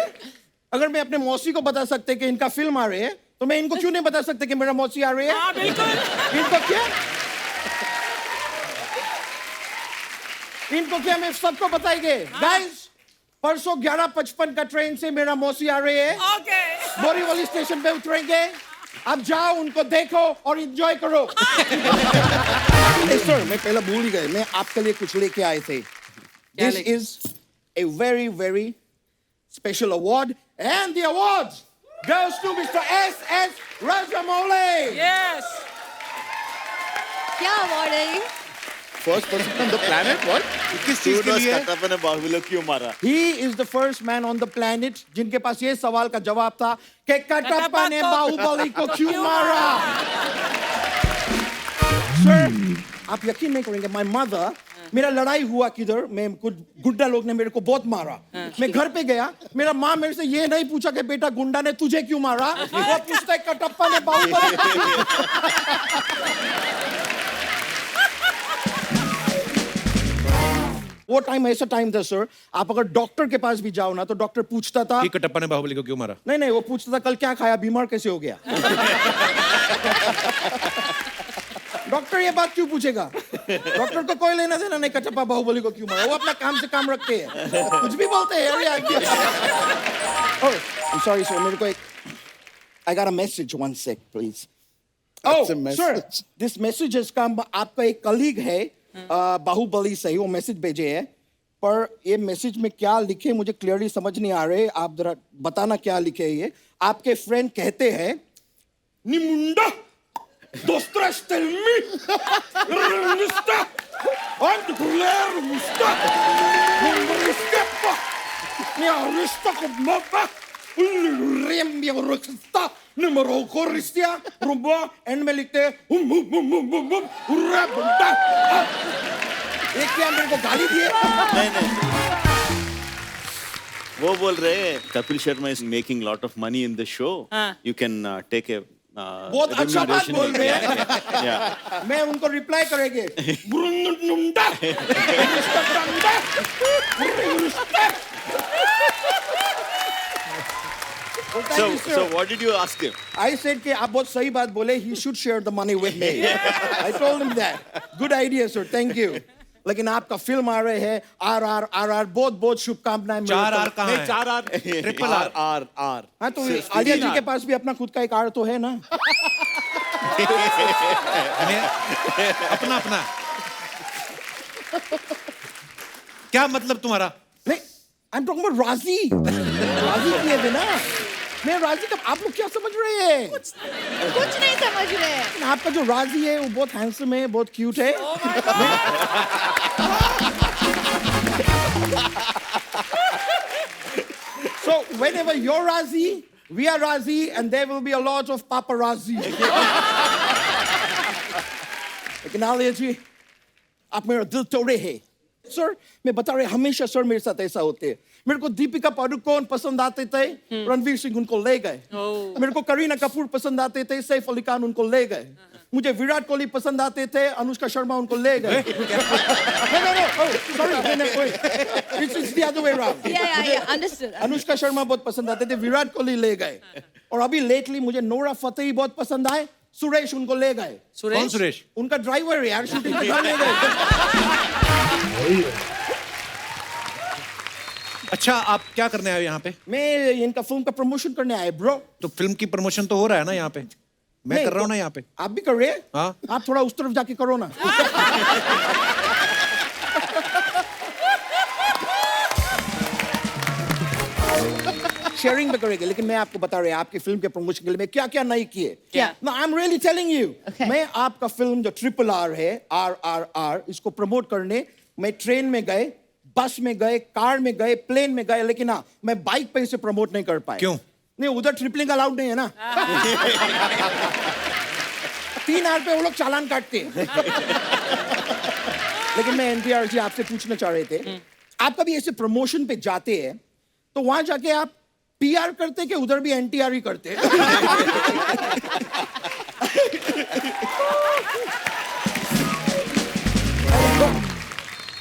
अगर मैं अपने मौसी को बता सकते कि इनका फिल्म आ रहे हैं तो मैं इनको क्यों नहीं बता सकते कि मेरा मौसी आ रहे हैं? हाँ, बिल्कुल. इनको क्या मैं सबको बताएंगे. गाइस, परसों 11:55 का ट्रेन से मेरा मौसी आ रहे हैं. Okay. बोरीवली स्टेशन पे उतरेंगे. अब जाओ, उनको देखो और एंजॉय करो. सर, मैं पहला भूल ही गए. मैं आपके लिए कुछ लेके आए थे. This is a very, very special award, and the award goes to Mr. S.S. Rajamouli. Yes. क्या अवार्ड है ये? First person on the planet, what? किस चीज के लिए? कटप्पा ने बाहुबली क्यों मारा? He is the first man on the planet जिनके पास ये सवाल का जवाब था कि कटप्पा ने बाहुबली को क्यों मारा. Sir, आप यकीन नहीं करेंगे. My mother, मेरा लड़ाई हुआ किधर, मैं कुछ गुंडा लोग ने मेरे को बहुत मारा. मैं घर पे गया, मेरा माँ मेरे से ये नहीं पूछा कि बेटा गुंडा ने तुझे क्यों मारा, वो पूछता है कटप्पा ने बाहुबली. वो टाइम ऐसा टाइम था सर, आप अगर डॉक्टर के पास भी जाओ ना तो डॉक्टर पूछता था कि कटप्पा ने बाहुबली को क्यों मारा? नहीं, वो पूछता था कल क्या खाया, बीमार कैसे हो गया. डॉक्टर ये बात क्यों पूछेगा? डॉक्टर को कोई लेना देना नहीं कटप्पा बाहुबली को क्यों मारा, वो अपना काम से काम रखते हैं, कुछ भी बोलते हैं यार। Oh, I'm sorry sir, मेरे को एक I got a message, one sec please. Oh That's a sir, message. this message is का आपका एक कलीग है बाहुबली से ही वो मैसेज भेजे है, पर ये मैसेज में क्या लिखे मुझे क्लियरली समझ नहीं आ रहे, आप जरा बताना क्या लिखे है ये। आपके फ्रेंड कहते हैं निमुंडा दोस्तरा स्टेलमी रुस्ता और दुलेर रुस्ता मुंडरिस्केपा ने रुस्ता को Mopa रेम्बिया रुस्ता numero corristia rumba and में लिखते हैं उर्रा बंटा। एक क्या मेरे को गाली दिए? नहीं वो बोल रहे हैं Kapil Sharma is making lot of money in the show, you can take a बहुत अच्छा बात बोल रहे हैं। मैं उनको रिप्लाई करेंगे ब्रुंडुंडा So what did you ask him? I said कि आप बहुत सही बात बोले, he should share the money with me. I told him that. Good idea sir, thank you. लेकिन आपका फिल्म आ रहे हैं RRR, बहुत बहुत शुभकामनाएं। 4R कहाँ है? 4R triple R. R हाँ तो आलिया जी के पास भी अपना खुद का एक R तो है ना। अपना अपना क्या मतलब तुम्हारा? नहीं, I'm talking about राजी। राजी किए थे ना, मैं राजी का, आप लोग क्या समझ रहे हैं? कुछ नहीं समझ रहे हैं। आपका जो राजी है वो बहुत हैंडसम है, बहुत क्यूट है। So whenever you're Razi, we are Razi, and there will be a lot of paparazzi. लेकिन आलिया जी, आप मेरा दिल तोड़े हैं। सर, मैं बता रहे हमेशा सर मेरे साथ ऐसा होते हैं। मेरे को दीपिका पादुकोण पसंद आते थे, रणवीर सिंह उनको ले गए। मेरे को करीना कपूर पसंद आते थे, सैफ अली खान उनको ले गए। मुझे विराट कोहली पसंद आते थे, अनुष्का शर्मा उनको ले गए। No, sorry, it's the other way around। Yeah, understood. Anushka Sharma बहुत पसंद आते थे, विराट कोहली ले गए। और अभी लेटली मुझे नोरा फतेही बहुत पसंद आए, सुरेश उनको ले गए। कौन सुरेश? उनका ड्राइवर है यार, शूटिंग पे ले गए। अच्छा आप क्या करने आए हो यहाँ पे? मैं इनका फिल्म का प्रमोशन करने आए ब्रो। तो फिल्म की प्रमोशन तो हो रहा है ना यहाँ पे, मैं कर रहा हूँ ना यहाँ पे। आप भी कर रहे हैं? हाँ। आप थोड़ा उस तरफ जाके करो ना। शेयरिंग में करेंगे, लेकिन मैं आपको बता रहा हूँ आपकी फिल्म के प्रमोशन के लिए मैं क्या क्या नहीं किए। क्या? No, I'm really telling you। Okay। मैं आपका फिल्म जो RRR है, RRR, इसको प्रमोट करने मैं ट्रेन में गए, बस में गए, कार में गए, प्लेन में गए, लेकिन हाँ मैं बाइक पे इसे प्रमोट नहीं कर पाए। क्यों? नहीं, उधर ट्रिपलिंग अलाउड नहीं है ना। 3 पे वो लोग चालान काटते हैं। लेकिन मैं NTR जी आपसे पूछना चाह रहे थे, आप कभी ऐसे प्रमोशन पे जाते हैं तो वहां जाके आप PR करते कि उधर भी NTR ही करते हैं?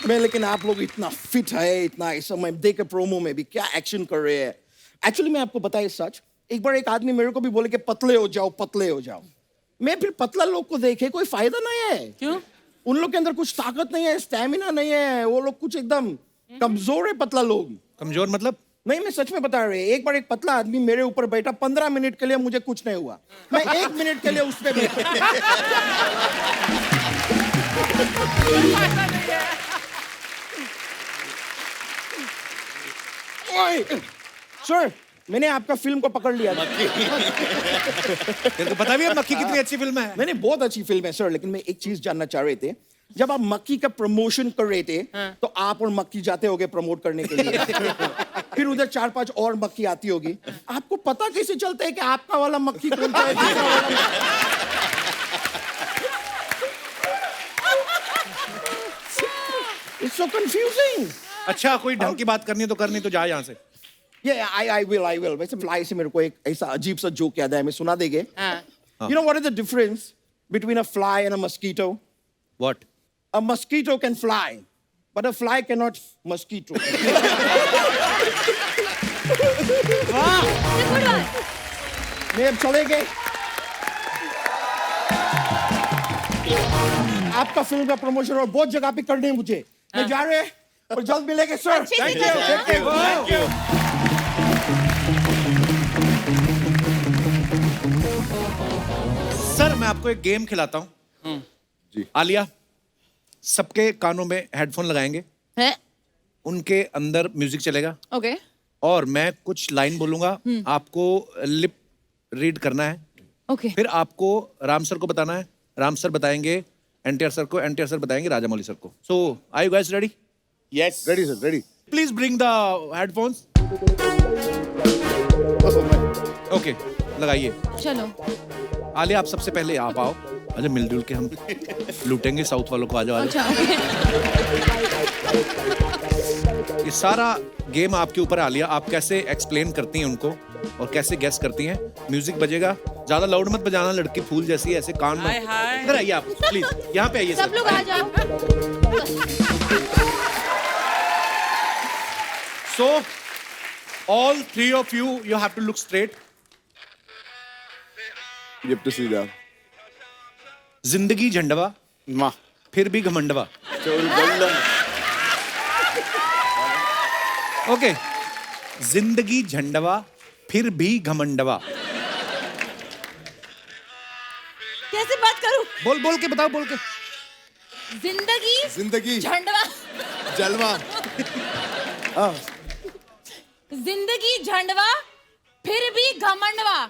मैं, लेकिन आप लोग इतना फिट है, इतना ऐसा, मैं देख प्रोमो में भी क्या एक्शन कर रहे हैं। एक्चुअली मैं आपको बताया सच, एक बार एक आदमी मेरे को भी बोले कि पतले हो जाओ, पतले हो जाओ। मैं फिर पतला लोग को देखे कोई फायदा नहीं है। क्यों? उन लोग के अंदर कुछ ताकत नहीं है, स्टैमिना नहीं है, वो लोग कुछ एकदम कमजोर है पतला लोग। कमजोर मतलब? नहीं, मैं सच में बता रहे। एक बार एक पतला आदमी मेरे ऊपर बैठा, 15 मिनट के लिए मुझे कुछ नहीं हुआ, मैं 1 मिनट के लिए उस पे बैठा। सर, मैंने आपका फिल्म को पकड़ लिया। तेरे को पता भी है मक्खी कितनी अच्छी फिल्म है? मैंने बहुत अच्छी फिल्म है सर, लेकिन मैं एक चीज जानना चाह रहे थे, जब आप मक्की का प्रमोशन कर रहे थे तो आप और मक्की जाते होगे प्रमोट करने के लिए, फिर उधर 4-5 और मक्की आती होगी, आपको पता कैसे चलता है कि आपका वाला मक्खी कौन सा है, दूसरा वाला? It's so confusing। अच्छा कोई ढंग की बात करनी है तो करनी, तो जा यहाँ से। Yeah, I will। वैसे फ्लाई से मेरे को एक ऐसा अजीब सा जोक याद है, मैं सुना देंगे। You know what is the difference between a fly and a mosquito? What? A mosquito can fly, but a fly cannot mosquito। मैं अब चले गए। आपका फिल्म का प्रमोशन और बहुत जगह पे करने हैं मुझे। मैं जा रहे हैं और जल्द मिलेंगे सर। अच्छे से करना। सर मैं आपको एक गेम खिलाता हूँ। जी आलिया, सबके कानों में हेडफोन लगाएंगे, है? उनके अंदर म्यूजिक चलेगा ओके। और मैं कुछ लाइन बोलूंगा, आपको लिप रीड करना है। ओके। फिर आपको राम सर को बताना है, राम सर बताएंगे एनटीआर सर को, एनटीआर सर बताएंगे राजामौली सर को। So are you guys ready? Yes ready sir ready please bring the headphones. Okay लगाइए। चलो। आलिया आप सबसे पहले आप आओ। अरे मिलजुल के हम लूटेंगे साउथ वालों को। आ जाओ। अच्छा ओके। ये सारा गेम आपके ऊपर है आलिया, आप कैसे एक्सप्लेन करती हैं उनको और कैसे गेस करती हैं। म्यूजिक बजेगा, ज्यादा लाउड मत बजाना, लड़की फूल जैसी है, ऐसे कान हाय, मत। हाय। इधर आइए आप प्लीज, यहाँ पे आइए सब लोग आ जाओ। So all three of you have to look straight. You have to see that. जिंदगी झंडवा माँ फिर भी घमंडवा। चोल बल्लम ओके, जिंदगी झंडवा फिर भी घमंडवा। कैसे बात करूं? बोल बोल के बताओ, बोल के। जिंदगी झंडवा। जलवा जिंदगी झंडवा फिर भी घमंडवा।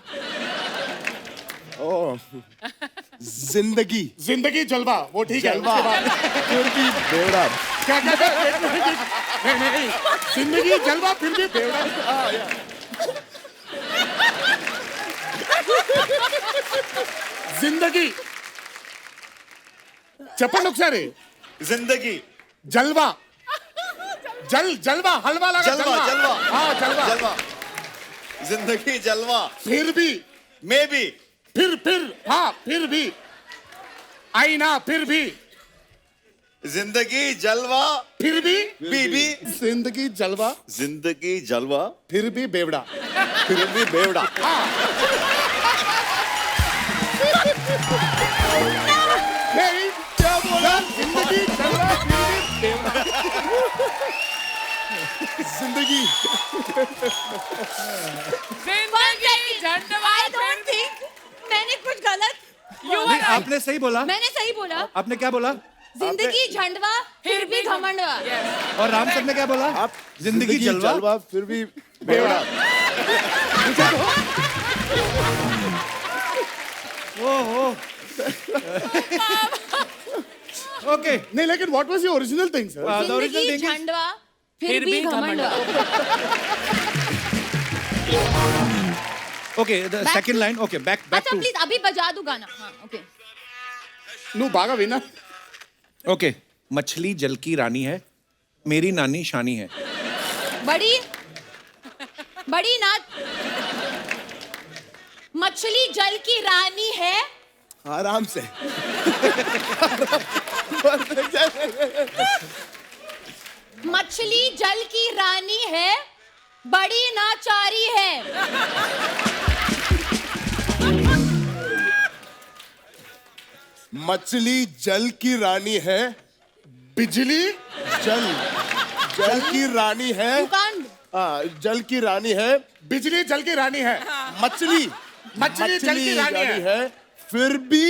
जिंदगी जिंदगी जलवा, वो ठीक है। जलवा उसके बाद फिर भी बेवड़ा। क्या नहीं, जिंदगी जलवा फिर भी बेवड़ा। जिंदगी चप्पल नुकसारे जिंदगी जलवा जलवा हलवा लगा जलवा हाँ जलवा जलवा जिंदगी जलवा फिर भी मैं भी फिर हाँ फिर भी आईना फिर भी जिंदगी जलवा फिर भी बीबी जिंदगी जलवा जिंदगी जलवा फिर भी बेवड़ा। फिर भी बेवड़ा। नहीं क्या बोला? जिंदगी जलवा फिर भी बेवड़ा। जिंदगी I don't think मैंने कुछ गलत। नहीं, आपने सही बोला। मैंने सही बोला। आपने क्या बोला? जिंदगी झंडवा फिर भी घमंडवा। और राम सर ने क्या बोला? आप जिंदगी जलवा फिर भी बेवड़ा। ओके। नहीं लेकिन what was the original thing sir? the original जिंदगी thing is- झंडवा फिर भी घमंडवा। Okay the second line. Okay back अच्छा टू। प्लीज अभी बजा दो गाना। हाँ ओके। नु बागा विना ओके, मछली जल की रानी है, मेरी नानी शानी है। बड़ी नाच। मछली जल की रानी है। आराम से मछली जल की रानी है, बड़ी नाचारी है। मछली जल की रानी है, बिजली जल की रानी है। दुकान। जल की रानी है, बिजली जल की रानी है। मछली मछली जल की रानी है। फिर भी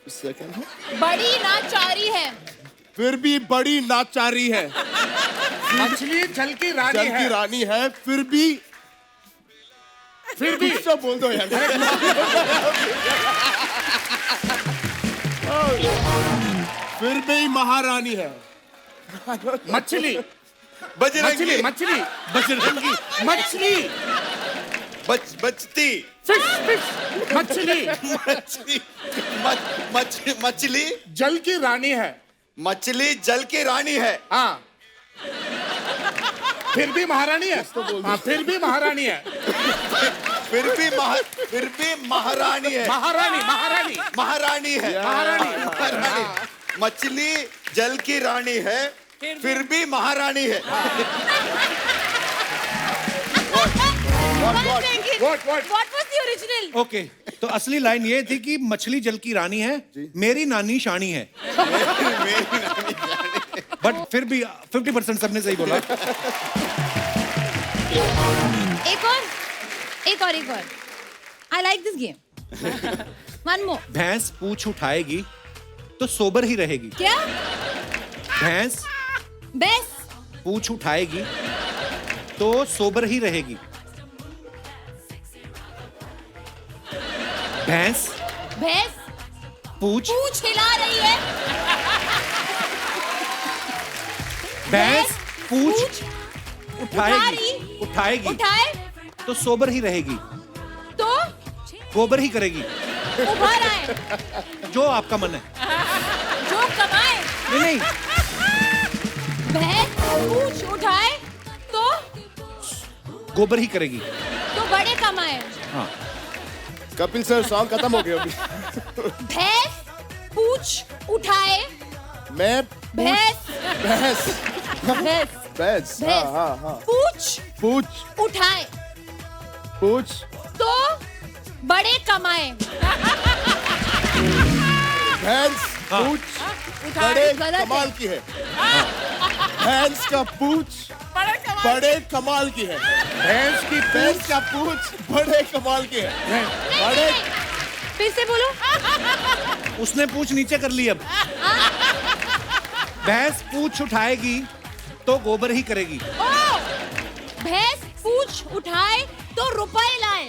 सेकंड बड़ी नाचारी है। फिर भी बड़ी नाचारी है। मछली जल की रानी जल की है। रानी है, फिर भी कुछ तो बोल दो यार। फिर भी महारानी है। मछली बजरंगी मछली बजरंगी मछली बचती फिश मछली मछली जल की रानी है। मछली जल की रानी है। हाँ फिर भी महारानी है। हाँ फिर भी महारानी है। फिर भी महारानी है। महारानी महारानी है। महारानी। मछली जल की रानी है, फिर भी महारानी है। One second. What? What was the original? Okay तो असली लाइन ये थी कि मछली जल की रानी है, मेरी नानी शानी है। बट फिर भी 50% सबने सही बोला। एक और I like this game. One more. भैंस पूछ उठाएगी तो सोबर ही रहेगी। क्या? भैंस बेस पूछ उठाएगी तो सोबर ही रहेगी। भैंस भैंस पूछ हिला रही है। भैंस पूछ उठाएगी उठाएगी उठाए तो सोबर ही रहेगी, तो गोबर ही करेगी। उभर आए जो आपका मन है। जो कमाए। नहीं भैंस पूछ उठाए तो गोबर ही करेगी। तो बड़े कमाए। हाँ कपिल सर सॉन्ग खत्म हो गया अभी। भैंस पूछ उठाए। मैं भैंस भैंस भैंस भैंस हाँ पूछ पूछ उठाए पूछ तो बड़े कमाए। भैंस पूछ बड़े गलत है। कमाल की है। भैंस का पूछ बड़े कमाल की है। भैंस का पूछ बड़े कमाल की है। बड़े फिर से बोलो। उसने पूछ नीचे कर ली अब। भैंस पूछ उठाएगी तो गोबर ही करेगी। ओ भैंस पूछ उठाए तो रुपए लाए।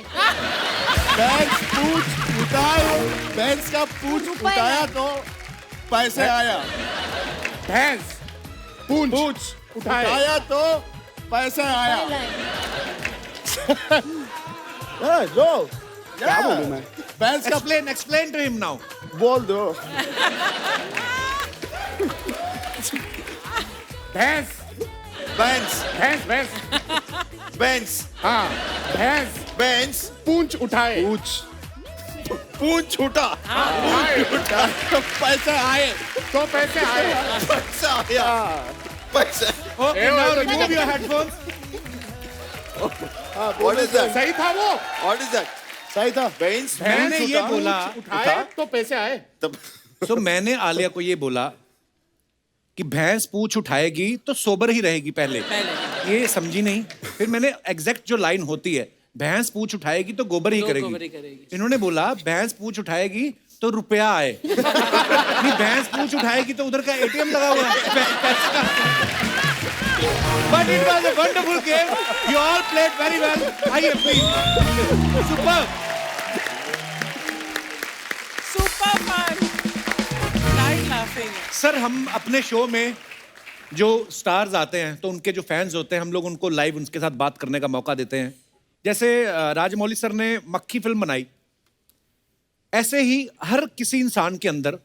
भैंस पूछ उठाए भैंस का पूछ रुपए उठाया लाए। तो पैसे आया। भैंस पूछ उठाया तो पैसे आया। जो क्या बोलूं मैं? भैंस का एक्सप्लेन टू हिम नाउ। बोल दो। भैंस भैंस भैंस भैंस हाँ भैंस भैंस पूंछ उठाए। पूंछ उठा पैसे आए तो पैसे आए। पैसा आया पैसा Okay, now remove your headphones. What is that? सही था वो। What is that? सही था। भैंस मैंने ये बोला उठाए तो पैसे आए। तब तो मैंने आलिया को ये बोला कि भैंस पूछ उठाएगी तो सोबर ही रहेगी पहले। ये समझी नहीं। फिर मैंने एग्जैक्ट जो लाइन होती है, भैंस पूछ उठाएगी तो गोबर ही गोबर ही करेगी। करेगी। इन्होंने बोला भैंस पूछ उठाएगी तो रुपया आए। नहीं, भैंस पूछ उठाएगी तो उधर का एटीएम लगा हुआ है। But it was a wonderful game. You all played very well. आइए please. Superb. Super fun. Died laughing. Sir हम अपने शो में जो स्टार्स आते हैं तो उनके जो फैंस होते हैं हम लोग उनको लाइव उनके साथ बात करने का मौका देते हैं। जैसे राजमौली सर ने मक्खी फिल्म बनाई, ऐसे ही हर किसी इंसान के अंदर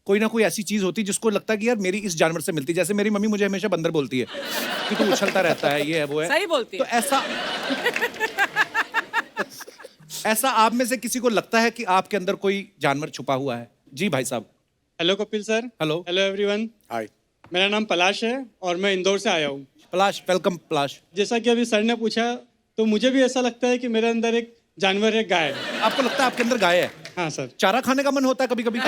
कोई ना कोई ऐसी चीज होती है जिसको लगता है कि यार मेरी इस जानवर से मिलती है। जैसे मेरी मम्मी मुझे हमेशा बंदर बोलती है कि तू उछलता रहता है, ये है वो है। सही बोलती तो है। ऐसा आप में से किसी को लगता है कि आपके अंदर कोई जानवर छुपा हुआ है? जी भाई साहब। Hello Kapil sir. Hello. Hello everyone. Hi. मेरा नाम पलाश है और मैं इंदौर से आया हूँ। पलाश, वेलकम पलाश। जैसा कि अभी सर ने पूछा तो मुझे भी ऐसा लगता है कि मेरे अंदर एक जानवर है, गाय। आपको लगता है आपके अंदर गाय है? हाँ सर। चारा खाने का मन होता है कभी कभी?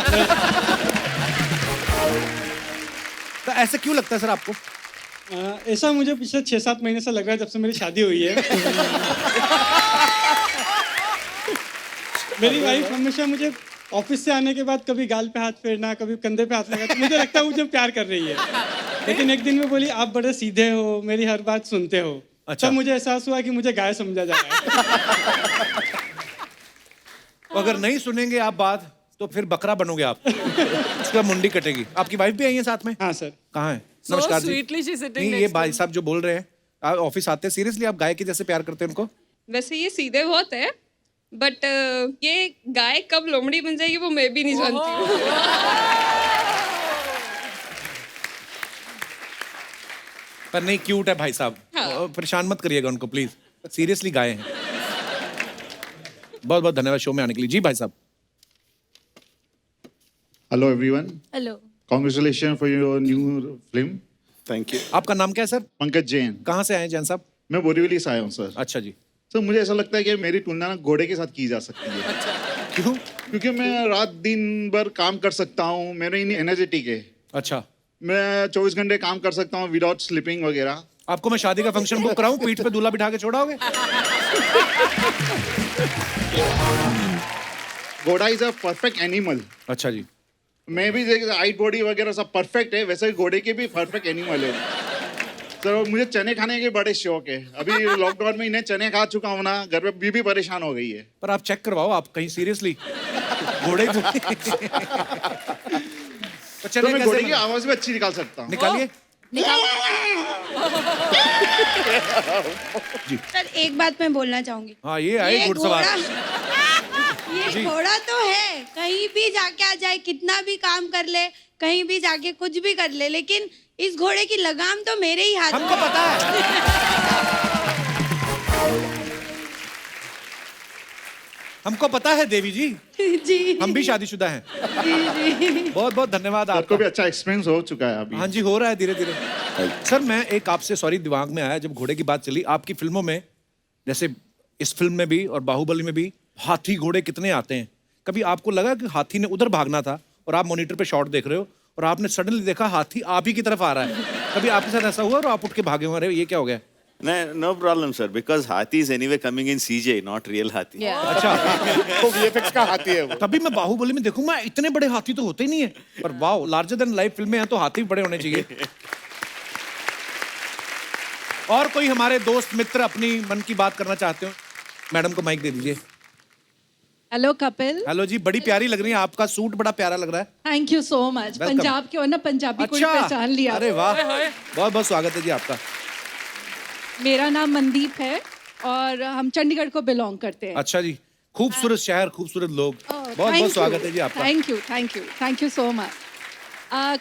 तो ऐसे क्यों लगता है सर आपको? ऐसा मुझे पिछले 6-7 महीने से लग रहा है, जब से मेरी शादी हुई है। मेरी वाइफ हमेशा मुझे ऑफिस से आने के बाद कभी गाल पे हाथ फेरना, कभी कंधे पे हाथ लगाना, तो मुझे लगता है मुझे प्यार कर रही है। लेकिन एक दिन वो बोली आप बड़े सीधे हो, मेरी हर बात सुनते हो। अच्छा। तब मुझे एहसास हुआ कि मुझे गाय समझा जा रहा है। अगर नहीं सुनेंगे आप बात तो फिर बकरा बनोगे आप। उसका मुंडी कटेगी। आपकी वाइफ भी आई है साथ में? हाँ सर। कहाँ है? So नमस्कार जी। sweetly she's sitting नहीं, next ये to भाई me. साहब जो बोल रहे हैं, आप ऑफिस आते हैं, सीरियसली आप गाय के जैसे प्यार करते हैं उनको? वैसे ये सीधे बहुत है, बट ये गाय कब लोमड़ी बन जाएगी वो मैं भी नहीं जानती हूँ। पर नहीं, क्यूट है भाई साहब। हाँ। परेशान मत करिएगा उनको प्लीज। सीरियसली गाय हैं। बहुत बहुत धन्यवाद शो में आने के लिए। जी भाई साहब। Hello everyone. Hello. Congratulations for your new film. Thank you. आपका नाम क्या है सर? पंकज जैन। कहाँ से आए हैं जैन साहब? मैं बोरीवली से आया हूँ सर। अच्छा जी। सर मुझे ऐसा लगता है कि मेरी तुलना ना घोड़े के साथ की जा सकती है। अच्छा। क्यों? क्योंकि मैं रात दिन भर काम कर सकता हूँ, मेरे इन एनर्जेटिक है। अच्छा, मैं 24 घंटे काम कर सकता हूँ विदाउट स्लीपिंग वगैरह। आपको मैं शादी का फंक्शन बुक कराऊं, पीठ पे दूल्हा बिठा के छोड़ाओगे? घोड़ा इज अ परफेक्ट एनिमल। अच्छा जी। मैं भी हाइट बॉडी वगैरह सब परफेक्ट है, वैसे ही घोड़े के भी परफेक्ट एनिमल है। तो मुझे चने खाने के बड़े शौक है। अभी लॉकडाउन में इन्हें चने खा चुका हूँ ना, घर में बीबी परेशान हो गई है। पर आप चेक करवाओ, आप कहीं सीरियसली घोड़े तो मैं घोड़े की आवाज भी अच्छी निकाल सकता हूँ। निकालिए। सर एक बात मैं बोलना चाहूंगी। हाँ, ये आए घुड़सवार। ये घोड़ा तो है, कहीं भी जाके आ जाए, कितना भी काम कर ले, कहीं भी जाके कुछ भी कर ले, लेकिन इस घोड़े की लगाम तो मेरे ही हाथ में। हमको पता है। हमको पता है देवी जी। जी। हम भी शादीशुदा हैं। जी। बहुत बहुत धन्यवाद आपको आपको भी अच्छा एक्सपीरियंस हो चुका है अभी। हाँ जी, हो रहा है धीरे धीरे। सर मैं एक आपसे सॉरी दिमाग में आया जब घोड़े की बात चली। आपकी फिल्मों में जैसे इस फिल्म में भी और बाहुबली में भी हाथी घोड़े कितने आते हैं। कभी आपको लगा कि हाथी ने उधर भागना था और आप मॉनिटर पे शॉट देख रहे हो और आपने सडनली देखा हाथी आप ही की तरफ आ रहा है? कभी आपके साथ ऐसा हुआ और आप उठ के भागे हुए, अरे ये क्या हो गया? No problem, sir, because Hathi is anyway coming in CJ, not real Hathi. अच्छा, तो VFX का हाथी है वो। तभी मैं बाहुबली में देखूंगा इतने बड़े हाथी तो होते ही नहीं है, पर वाओ, लार्जर देन लाइफ फिल्में हैं तो हाथी भी बड़े होने चाहिए। और कोई हमारे दोस्त मित्र अपनी मन की बात करना चाहते हो? मैडम को माइक दे दीजिए। हेलो कपिल। हेलो जी, बड़ी प्यारी लग रही है, आपका सूट बड़ा प्यारा लग रहा है। Thank you so much. Welcome. Punjab के हो ना, पंजाबी को ही अच्छा, पहचान लिया। अरे वाह, बहुत बहुत स्वागत है जी आपका। मेरा नाम मनदीप है और हम चंडीगढ़ को बिलोंग करते हैं। अच्छा जी, खूबसूरत शहर, खूबसूरत लोग, बहुत बहुत स्वागत है जी आपका। Thank you so much.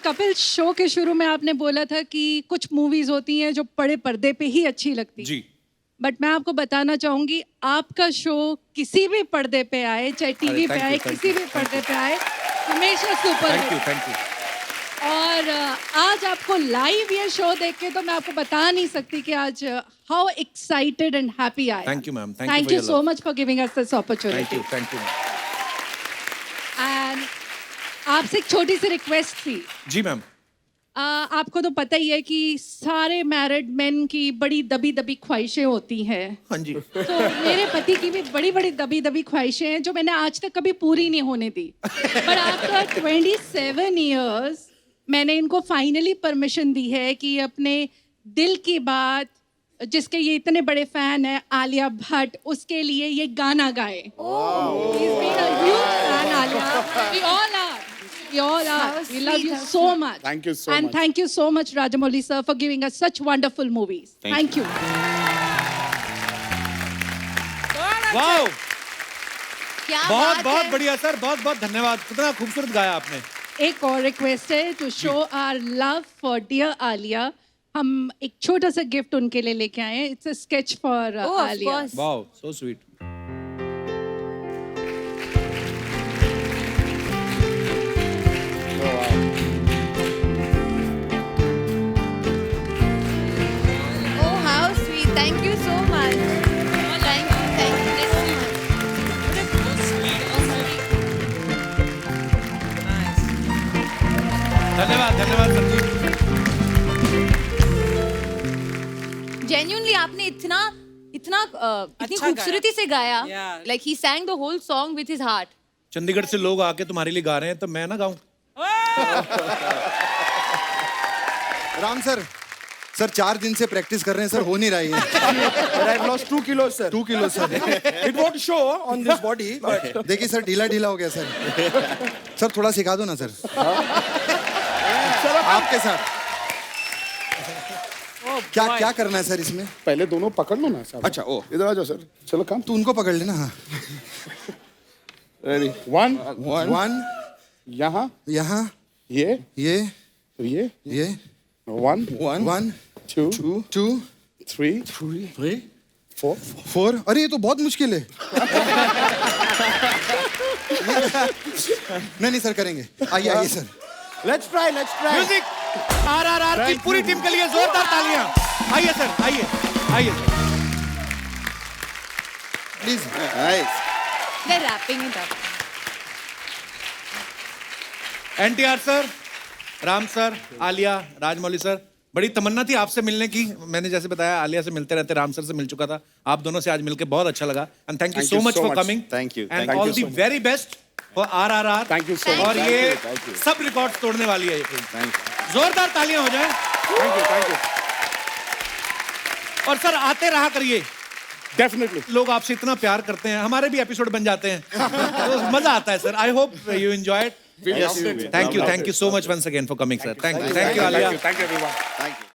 Kapil, show के शुरू में आपने बोला था कि कुछ मूवीज होती हैं जो बड़े पर्दे पे ही अच्छी लगती जी, बट मैं आपको बताना चाहूंगी आपका शो किसी भी पर्दे पे आए, चाहे टीवी पे आए, किसी भी पर्दे पे आए, हमेशा सुपर हिट। Thank you. और आज आपको लाइव ये शो देख के तो मैं आपको बता नहीं सकती कि आज how excited and happy I. Thank you ma'am, thank you so much for giving us this opportunity. Thank you. And आपसे एक छोटी सी रिक्वेस्ट थी। जी मैम। आपको तो पता ही है कि सारे मैरिड मेन की बड़ी दबी दबी ख्वाहिशें होती हैं। हाँ जी। तो मेरे पति की भी बड़ी बड़ी दबी दबी ख्वाहिशें हैं जो मैंने आज तक कभी पूरी नहीं होने दी। पर आफ्टर 27 इयर्स मैंने इनको फाइनली परमिशन दी है कि अपने दिल की बात, जिसके ये इतने बड़े फैन है आलिया भट्ट, उसके लिए ये गाना गाए। He's been a huge fan, Alia. We all are. We love you so much. Thank you so And much. thank you so much, Rajamouli sir, for giving us such wonderful movies. Thank you. Wow, क्या बहुत बात बहुत है। बढ़िया sir, बहुत बहुत धन्यवाद, कितना खूबसूरत गाया आपने। एक और रिक्वेस्ट है to show our love for dear Alia. हम एक छोटा सा गिफ्ट उनके लिए लेके आए हैं। It's a sketch for Oh, of Alia. course. Wow, so sweet. Oh, how sweet. Thank you so much. Thank you so much. धन्यवाद धन्यवाद सर जी। Genuinely आपने इतना इतना इतनी अच्छा खूबसूरती से गाया। Yeah. Like he sang the whole song with his heart. Chandigarh से लोग आके तुम्हारे लिए गा रहे हैं तो मैं ना गाऊं? राम सर, 4 दिन से प्रैक्टिस कर रहे हैं सर, हो नहीं रही है। I've lost 2 kilos, sir. 2 kilo sir. It won't show on this body, but देखिए सर, ढीला ढीला हो गया सर। सर थोड़ा सिखा दो ना सर। आपके साथ क्या करना है सर इसमें? पहले दोनों पकड़ लो ना साहब। अच्छा, ओ इधर आ जाओ सर, चलो काम। तू उनको पकड़ लेना। हाँ, रेडी 1 1 यहाँ यहाँ ये ये 1 1 2 2 3 4 अरे ये तो बहुत मुश्किल है। नहीं सर, करेंगे। आइए sir. let's try. Music, RRR की पूरी टीम के लिए जोरदार तालियां। आइए सर, आइए। Please. Nice. They're wrapping it up. NTR sir, Ram sir, Alia, Rajamouli sir, बड़ी तमन्ना थी आपसे मिलने की। मैंने जैसे बताया आलिया से मिलते रहते, राम सर से मिल चुका था, आप दोनों से आज मिलके बहुत अच्छा लगा। And thank you so much for coming. Thank you. And Thank all you the so much. Very best for RRR। Thank you so much. और Thank ये you, thank you. सब रिकॉर्ड तोड़ने वाली है ये फिल्म। Thank you. जोरदार तालियां हो जाए। Thank you. और सर आते रहा करिए, डेफिनेटली। लोग आपसे इतना प्यार करते हैं, हमारे भी एपिसोड बन जाते हैं तो मजा आता है सर। I hope you enjoyed. Yes, thank you so much once again for coming sir. Thank you Alia. Thank you everyone. Thank you.